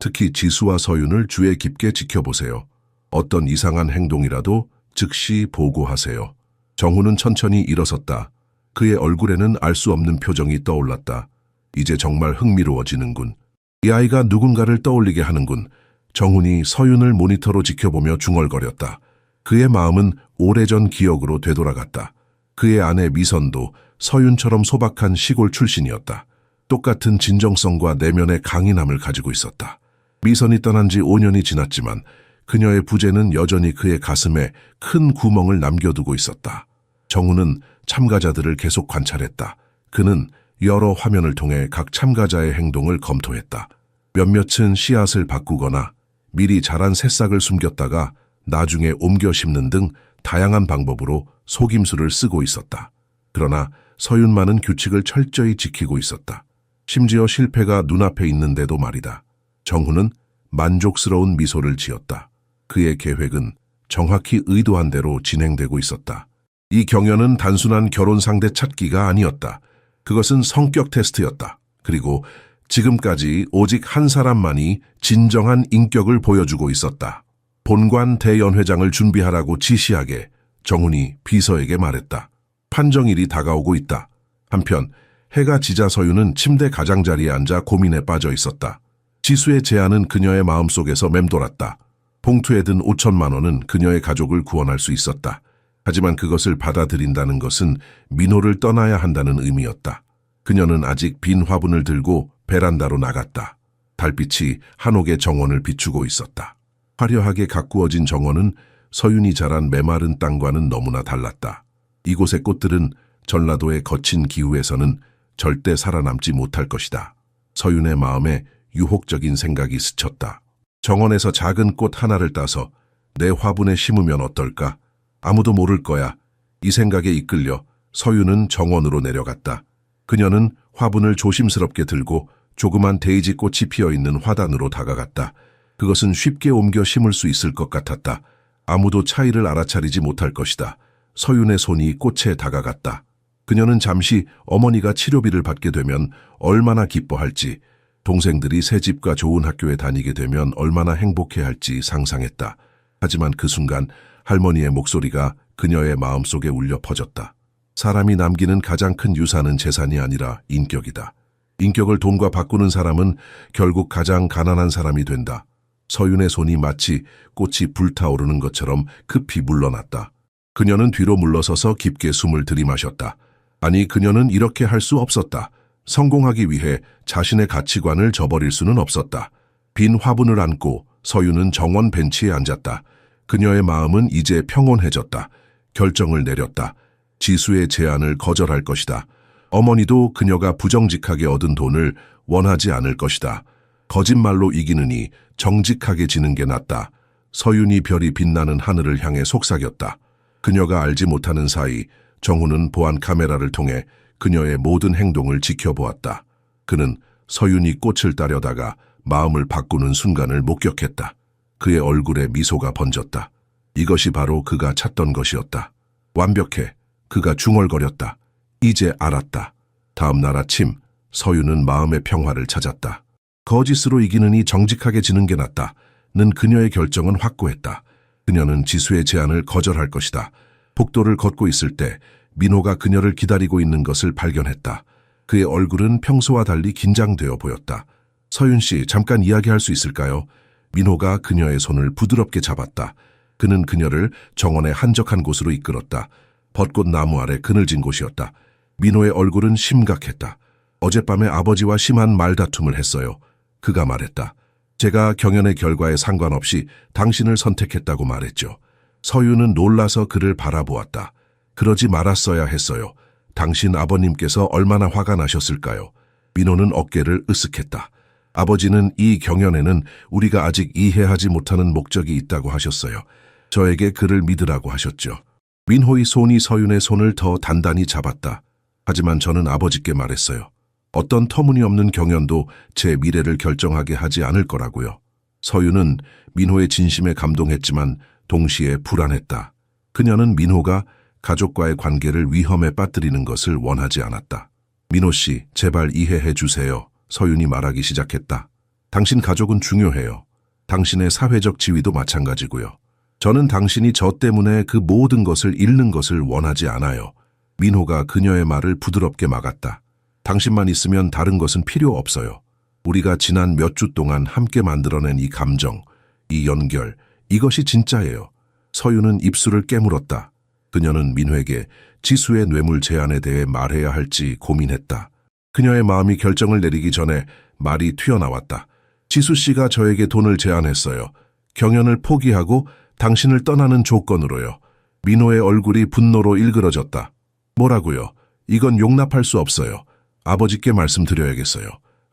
특히 지수와 서윤을 주의 깊게 지켜보세요. 어떤 이상한 행동이라도 즉시 보고하세요. 정훈은 천천히 일어섰다. 그의 얼굴에는 알 수 없는 표정이 떠올랐다. 이제 정말 흥미로워지는군. 이 아이가 누군가를 떠올리게 하는군. 정훈이 서윤을 모니터로 지켜보며 중얼거렸다. 그의 마음은 오래전 기억으로 되돌아갔다. 그의 아내 미선도 서윤처럼 소박한 시골 출신이었다. 똑같은 진정성과 내면의 강인함을 가지고 있었다. 미선이 떠난 지 5년이 지났지만 그녀의 부재는 여전히 그의 가슴에 큰 구멍을 남겨두고 있었다. 정훈은 참가자들을 계속 관찰했다. 그는 여러 화면을 통해 각 참가자의 행동을 검토했다. 몇몇은 씨앗을 바꾸거나 미리 자란 새싹을 숨겼다가 나중에 옮겨 심는 등 다양한 방법으로 속임수를 쓰고 있었다. 그러나 서윤만은 규칙을 철저히 지키고 있었다. 심지어 실패가 눈앞에 있는데도 말이다. 정훈은 만족스러운 미소를 지었다. 그의 계획은 정확히 의도한 대로 진행되고 있었다. 이 경연은 단순한 결혼 상대 찾기가 아니었다. 그것은 성격 테스트였다. 그리고 지금까지 오직 한 사람만이 진정한 인격을 보여주고 있었다. 본관 대연회장을 준비하라고 지시하게 정훈이 비서에게 말했다. 판정일이 다가오고 있다. 한편 해가 지자 서윤은 침대 가장자리에 앉아 고민에 빠져 있었다. 지수의 제안은 그녀의 마음속에서 맴돌았다. 봉투에 든 5천만 원은 그녀의 가족을 구원할 수 있었다. 하지만 그것을 받아들인다는 것은 민호를 떠나야 한다는 의미였다. 그녀는 아직 빈 화분을 들고 베란다로 나갔다. 달빛이 한옥의 정원을 비추고 있었다. 화려하게 가꾸어진 정원은 서윤이 자란 메마른 땅과는 너무나 달랐다. 이곳의 꽃들은 전라도의 거친 기후에서는 절대 살아남지 못할 것이다. 서윤의 마음에 유혹적인 생각이 스쳤다. 정원에서 작은 꽃 하나를 따서 내 화분에 심으면 어떨까? 아무도 모를 거야. 이 생각에 이끌려 서윤은 정원으로 내려갔다. 그녀는 화분을 조심스럽게 들고 조그만 데이지 꽃이 피어있는 화단으로 다가갔다. 그것은 쉽게 옮겨 심을 수 있을 것 같았다. 아무도 차이를 알아차리지 못할 것이다. 서윤의 손이 꽃에 다가갔다. 그녀는 잠시 어머니가 치료비를 받게 되면 얼마나 기뻐할지, 동생들이 새 집과 좋은 학교에 다니게 되면 얼마나 행복해할지 상상했다. 하지만 그 순간 할머니의 목소리가 그녀의 마음속에 울려 퍼졌다. 사람이 남기는 가장 큰 유산은 재산이 아니라 인격이다. 인격을 돈과 바꾸는 사람은 결국 가장 가난한 사람이 된다. 서윤의 손이 마치 꽃이 불타오르는 것처럼 급히 물러났다. 그녀는 뒤로 물러서서 깊게 숨을 들이마셨다. 아니, 그녀는 이렇게 할 수 없었다. 성공하기 위해 자신의 가치관을 저버릴 수는 없었다. 빈 화분을 안고 서윤은 정원 벤치에 앉았다. 그녀의 마음은 이제 평온해졌다. 결정을 내렸다. 지수의 제안을 거절할 것이다. 어머니도 그녀가 부정직하게 얻은 돈을 원하지 않을 것이다. 거짓말로 이기느니 정직하게 지는 게 낫다. 서윤이 별이 빛나는 하늘을 향해 속삭였다. 그녀가 알지 못하는 사이 정훈은 보안 카메라를 통해 그녀의 모든 행동을 지켜보았다. 그는 서윤이 꽃을 따려다가 마음을 바꾸는 순간을 목격했다. 그의 얼굴에 미소가 번졌다. 이것이 바로 그가 찾던 것이었다. 완벽해. 그가 중얼거렸다. 이제 알았다. 다음 날 아침 서윤은 마음의 평화를 찾았다. 거짓으로 이기느니 정직하게 지는 게 낫다. 는 그녀의 결정은 확고했다. 그녀는 지수의 제안을 거절할 것이다. 복도를 걷고 있을 때 민호가 그녀를 기다리고 있는 것을 발견했다. 그의 얼굴은 평소와 달리 긴장되어 보였다. 서윤 씨, 잠깐 이야기할 수 있을까요? 민호가 그녀의 손을 부드럽게 잡았다. 그는 그녀를 정원의 한적한 곳으로 이끌었다. 벚꽃 나무 아래 그늘진 곳이었다. 민호의 얼굴은 심각했다. 어젯밤에 아버지와 심한 말다툼을 했어요. 그가 말했다. 제가 경연의 결과에 상관없이 당신을 선택했다고 말했죠. 서윤은 놀라서 그를 바라보았다. 그러지 말았어야 했어요. 당신 아버님께서 얼마나 화가 나셨을까요? 민호는 어깨를 으쓱했다. 아버지는 이 경연에는 우리가 아직 이해하지 못하는 목적이 있다고 하셨어요. 저에게 그를 믿으라고 하셨죠. 민호의 손이 서윤의 손을 더 단단히 잡았다. 하지만 저는 아버지께 말했어요. 어떤 터무니없는 경연도 제 미래를 결정하게 하지 않을 거라고요. 서윤은 민호의 진심에 감동했지만 동시에 불안했다. 그녀는 민호가 가족과의 관계를 위험에 빠뜨리는 것을 원하지 않았다. 민호 씨, 제발 이해해 주세요. 서윤이 말하기 시작했다. 당신 가족은 중요해요. 당신의 사회적 지위도 마찬가지고요. 저는 당신이 저 때문에 그 모든 것을 잃는 것을 원하지 않아요. 민호가 그녀의 말을 부드럽게 막았다. 당신만 있으면 다른 것은 필요 없어요. 우리가 지난 몇 주 동안 함께 만들어낸 이 감정, 이 연결, 이것이 진짜예요. 서윤은 입술을 깨물었다. 그녀는 민호에게 지수의 뇌물 제안에 대해 말해야 할지 고민했다. 그녀의 마음이 결정을 내리기 전에 말이 튀어나왔다. 지수 씨가 저에게 돈을 제안했어요. 경연을 포기하고 당신을 떠나는 조건으로요. 민호의 얼굴이 분노로 일그러졌다. 뭐라고요? 이건 용납할 수 없어요. 아버지께 말씀드려야겠어요.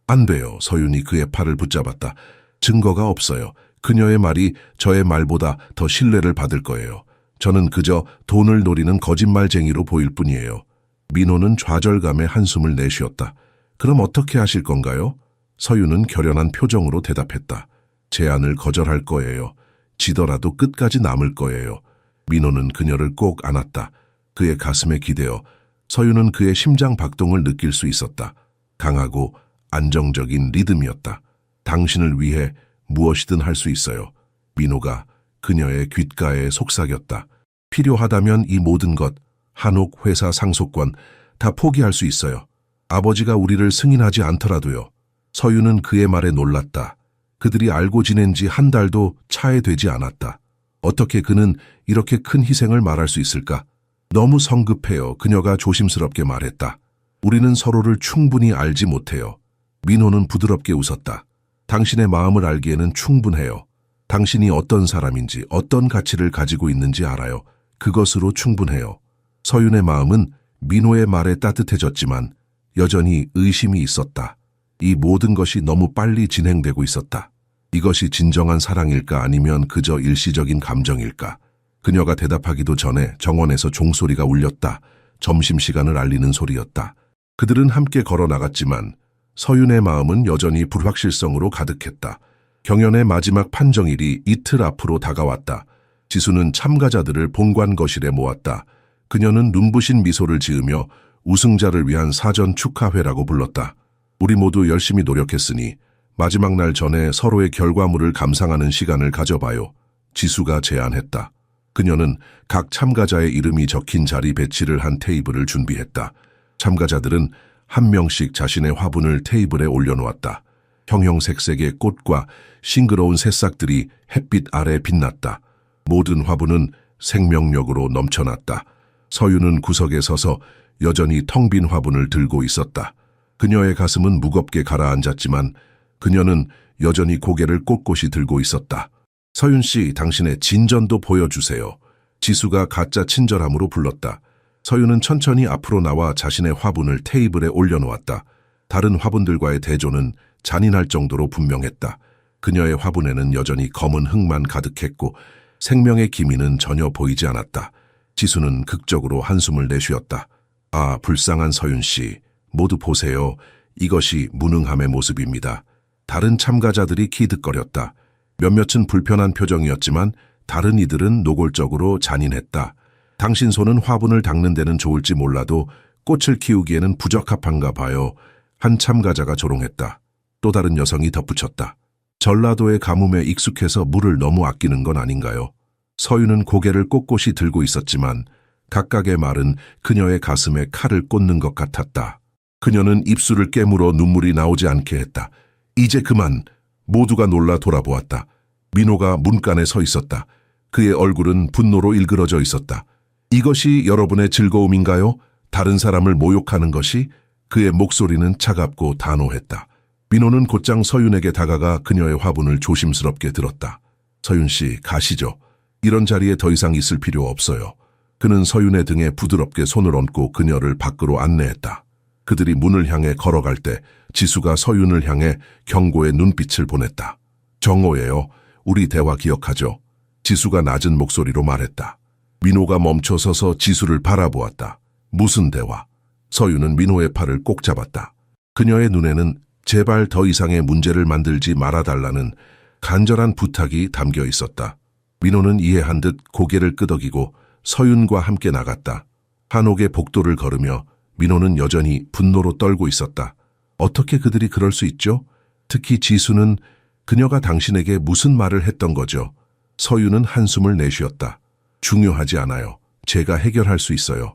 안 돼요. 서윤이 그의 팔을 붙잡았다. 증거가 없어요. 그녀의 말이 저의 말보다 더 신뢰를 받을 거예요. 저는 그저 돈을 노리는 거짓말쟁이로 보일 뿐이에요. 민호는 좌절감에 한숨을 내쉬었다. 그럼 어떻게 하실 건가요? 서윤은 결연한 표정으로 대답했다. 제안을 거절할 거예요. 지더라도 끝까지 남을 거예요. 민호는 그녀를 꼭 안았다. 그의 가슴에 기대어 서윤은 그의 심장 박동을 느낄 수 있었다. 강하고 안정적인 리듬이었다. 당신을 위해 무엇이든 할 수 있어요. 민호가 그녀의 귓가에 속삭였다. 필요하다면 이 모든 것, 한옥, 회사, 상속권 다 포기할 수 있어요. 아버지가 우리를 승인하지 않더라도요. 서윤은 그의 말에 놀랐다. 그들이 알고 지낸 지 한 달도 차에 되지 않았다. 어떻게 그는 이렇게 큰 희생을 말할 수 있을까? 너무 성급해요. 그녀가 조심스럽게 말했다. 우리는 서로를 충분히 알지 못해요. 민호는 부드럽게 웃었다. 당신의 마음을 알기에는 충분해요. 당신이 어떤 사람인지, 어떤 가치를 가지고 있는지 알아요. 그것으로 충분해요. 서윤의 마음은 민호의 말에 따뜻해졌지만 여전히 의심이 있었다. 이 모든 것이 너무 빨리 진행되고 있었다. 이것이 진정한 사랑일까 아니면 그저 일시적인 감정일까? 그녀가 대답하기도 전에 정원에서 종소리가 울렸다. 점심시간을 알리는 소리였다. 그들은 함께 걸어 나갔지만 서윤의 마음은 여전히 불확실성으로 가득했다. 경연의 마지막 판정일이 이틀 앞으로 다가왔다. 지수는 참가자들을 본관 거실에 모았다. 그녀는 눈부신 미소를 지으며 우승자를 위한 사전 축하회라고 불렀다. 우리 모두 열심히 노력했으니 마지막 날 전에 서로의 결과물을 감상하는 시간을 가져봐요. 지수가 제안했다. 그녀는 각 참가자의 이름이 적힌 자리 배치를 한 테이블을 준비했다. 참가자들은 한 명씩 자신의 화분을 테이블에 올려놓았다. 형형색색의 꽃과 싱그러운 새싹들이 햇빛 아래 빛났다. 모든 화분은 생명력으로 넘쳐났다. 서윤은 구석에 서서 여전히 텅 빈 화분을 들고 있었다. 그녀의 가슴은 무겁게 가라앉았지만 그녀는 여전히 고개를 꼿꼿이 들고 있었다. 서윤 씨, 당신의 진전도 보여주세요. 지수가 가짜 친절함으로 불렀다. 서윤은 천천히 앞으로 나와 자신의 화분을 테이블에 올려놓았다. 다른 화분들과의 대조는 잔인할 정도로 분명했다. 그녀의 화분에는 여전히 검은 흙만 가득했고 생명의 기미는 전혀 보이지 않았다. 지수는 극적으로 한숨을 내쉬었다. 아, 불쌍한 서윤 씨. 모두 보세요. 이것이 무능함의 모습입니다. 다른 참가자들이 키득거렸다. 몇몇은 불편한 표정이었지만 다른 이들은 노골적으로 잔인했다. 당신 손은 화분을 닦는 데는 좋을지 몰라도 꽃을 키우기에는 부적합한가 봐요. 한 참가자가 조롱했다. 또 다른 여성이 덧붙였다. 전라도의 가뭄에 익숙해서 물을 너무 아끼는 건 아닌가요? 서윤은 고개를 꼿꼿이 들고 있었지만 각각의 말은 그녀의 가슴에 칼을 꽂는 것 같았다. 그녀는 입술을 깨물어 눈물이 나오지 않게 했다. 이제 그만. 모두가 놀라 돌아보았다. 민호가 문간에 서 있었다. 그의 얼굴은 분노로 일그러져 있었다. 이것이 여러분의 즐거움인가요? 다른 사람을 모욕하는 것이? 그의 목소리는 차갑고 단호했다. 민호는 곧장 서윤에게 다가가 그녀의 화분을 조심스럽게 들었다. 서윤 씨, 가시죠. 이런 자리에 더 이상 있을 필요 없어요. 그는 서윤의 등에 부드럽게 손을 얹고 그녀를 밖으로 안내했다. 그들이 문을 향해 걸어갈 때 지수가 서윤을 향해 경고의 눈빛을 보냈다. 정오예요. 우리 대화 기억하죠? 지수가 낮은 목소리로 말했다. 민호가 멈춰서서 지수를 바라보았다. 무슨 대화? 서윤은 민호의 팔을 꼭 잡았다. 그녀의 눈에는 제발 더 이상의 문제를 만들지 말아달라는 간절한 부탁이 담겨 있었다. 민호는 이해한 듯 고개를 끄덕이고 서윤과 함께 나갔다. 한옥의 복도를 걸으며 민호는 여전히 분노로 떨고 있었다. 어떻게 그들이 그럴 수 있죠? 특히 지수는 그녀가 당신에게 무슨 말을 했던 거죠? 서윤은 한숨을 내쉬었다. 중요하지 않아요. 제가 해결할 수 있어요.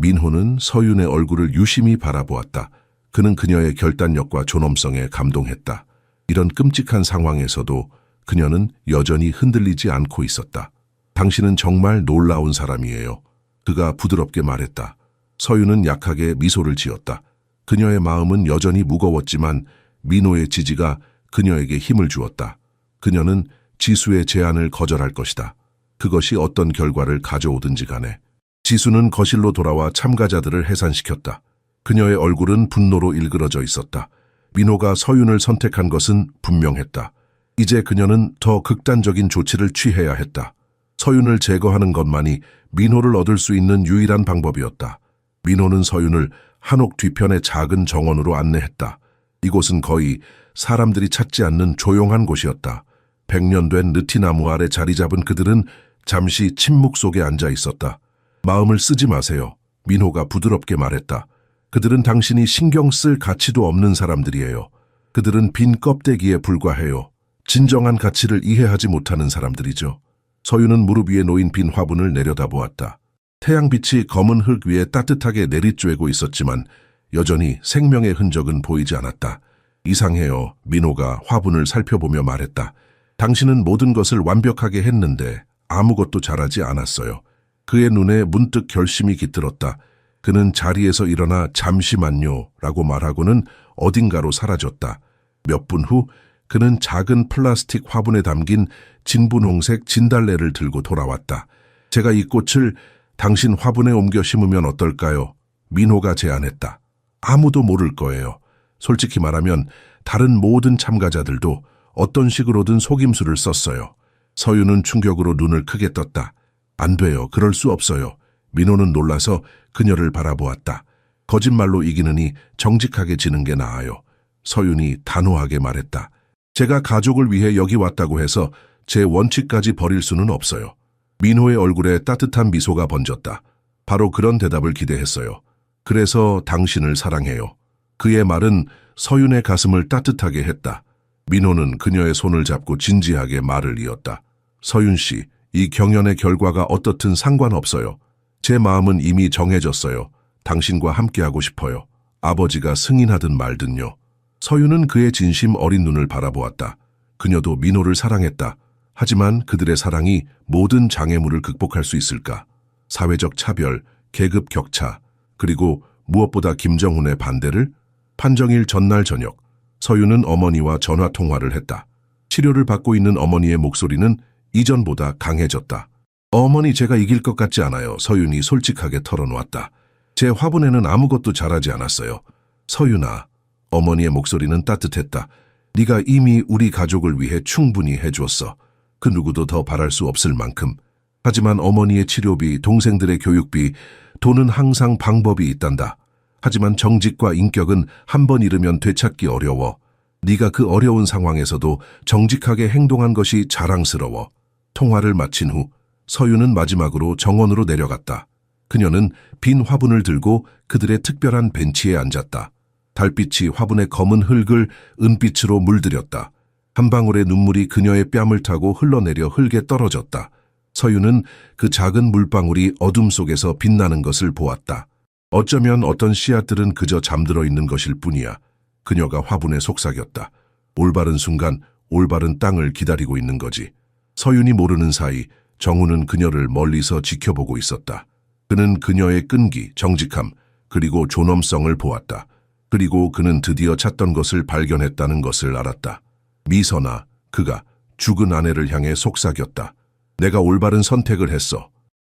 민호는 서윤의 얼굴을 유심히 바라보았다. 그는 그녀의 결단력과 존엄성에 감동했다. 이런 끔찍한 상황에서도 그녀는 여전히 흔들리지 않고 있었다. 당신은 정말 놀라운 사람이에요. 그가 부드럽게 말했다. 서윤은 약하게 미소를 지었다. 그녀의 마음은 여전히 무거웠지만 민호의 지지가 그녀에게 힘을 주었다. 그녀는 지수의 제안을 거절할 것이다. 그것이 어떤 결과를 가져오든지 간에. 지수는 거실로 돌아와 참가자들을 해산시켰다. 그녀의 얼굴은 분노로 일그러져 있었다. 민호가 서윤을 선택한 것은 분명했다. 이제 그녀는 더 극단적인 조치를 취해야 했다. 서윤을 제거하는 것만이 민호를 얻을 수 있는 유일한 방법이었다. 민호는 서윤을 한옥 뒤편의 작은 정원으로 안내했다. 이곳은 거의 사람들이 찾지 않는 조용한 곳이었다. 100년 된 느티나무 아래 자리 잡은 그들은 잠시 침묵 속에 앉아 있었다. 마음을 쓰지 마세요. 민호가 부드럽게 말했다. 그들은 당신이 신경 쓸 가치도 없는 사람들이에요. 그들은 빈 껍데기에 불과해요. 진정한 가치를 이해하지 못하는 사람들이죠. 서윤은 무릎 위에 놓인 빈 화분을 내려다보았다. 태양빛이 검은 흙 위에 따뜻하게 내리쬐고 있었지만 여전히 생명의 흔적은 보이지 않았다. 이상해요. 민호가 화분을 살펴보며 말했다. 당신은 모든 것을 완벽하게 했는데 아무것도 잘하지 않았어요. 그의 눈에 문득 결심이 깃들었다. 그는 자리에서 일어나 잠시만요 라고 말하고는 어딘가로 사라졌다. 몇 분 후 그는 작은 플라스틱 화분에 담긴 진분홍색 진달래를 들고 돌아왔다. 제가 이 꽃을 당신 화분에 옮겨 심으면 어떨까요? 민호가 제안했다. 아무도 모를 거예요. 솔직히 말하면 다른 모든 참가자들도 어떤 식으로든 속임수를 썼어요. 서윤은 충격으로 눈을 크게 떴다. 안 돼요. 그럴 수 없어요. 민호는 놀라서 그녀를 바라보았다. 거짓말로 이기느니 정직하게 지는 게 나아요. 서윤이 단호하게 말했다. 제가 가족을 위해 여기 왔다고 해서 제 원칙까지 버릴 수는 없어요. 민호의 얼굴에 따뜻한 미소가 번졌다. 바로 그런 대답을 기대했어요. 그래서 당신을 사랑해요. 그의 말은 서윤의 가슴을 따뜻하게 했다. 민호는 그녀의 손을 잡고 진지하게 말을 이었다. 서윤 씨, 이 경연의 결과가 어떻든 상관없어요. 제 마음은 이미 정해졌어요. 당신과 함께하고 싶어요. 아버지가 승인하든 말든요. 서윤은 그의 진심 어린 눈을 바라보았다. 그녀도 민호를 사랑했다. 하지만 그들의 사랑이 모든 장애물을 극복할 수 있을까? 사회적 차별, 계급 격차, 그리고 무엇보다 김정훈의 반대를? 판정일 전날 저녁, 서윤은 어머니와 전화 통화를 했다. 치료를 받고 있는 어머니의 목소리는 이전보다 강해졌다. 어머니, 제가 이길 것 같지 않아요. 서윤이 솔직하게 털어놓았다. 제 화분에는 아무것도 자라지 않았어요. 서윤아, 어머니의 목소리는 따뜻했다. 네가 이미 우리 가족을 위해 충분히 해주었어. 그 누구도 더 바랄 수 없을 만큼. 하지만 어머니의 치료비, 동생들의 교육비, 돈은 항상 방법이 있단다. 하지만 정직과 인격은 한 번 잃으면 되찾기 어려워. 네가 그 어려운 상황에서도 정직하게 행동한 것이 자랑스러워. 통화를 마친 후 서윤은 마지막으로 정원으로 내려갔다. 그녀는 빈 화분을 들고 그들의 특별한 벤치에 앉았다. 달빛이 화분의 검은 흙을 은빛으로 물들였다. 한 방울의 눈물이 그녀의 뺨을 타고 흘러내려 흙에 떨어졌다. 서윤은 그 작은 물방울이 어둠 속에서 빛나는 것을 보았다. 어쩌면 어떤 씨앗들은 그저 잠들어 있는 것일 뿐이야. 그녀가 화분에 속삭였다. 올바른 순간, 올바른 땅을 기다리고 있는 거지. 서윤이 모르는 사이 정우는 그녀를 멀리서 지켜보고 있었다. 그는 그녀의 끈기, 정직함, 그리고 존엄성을 보았다. 그리고 그는 드디어 찾던 것을 발견했다는 것을 알았다. 미선아, 그가 죽은 아내를 향해 속삭였다. 내가 올바른 선택을 했어.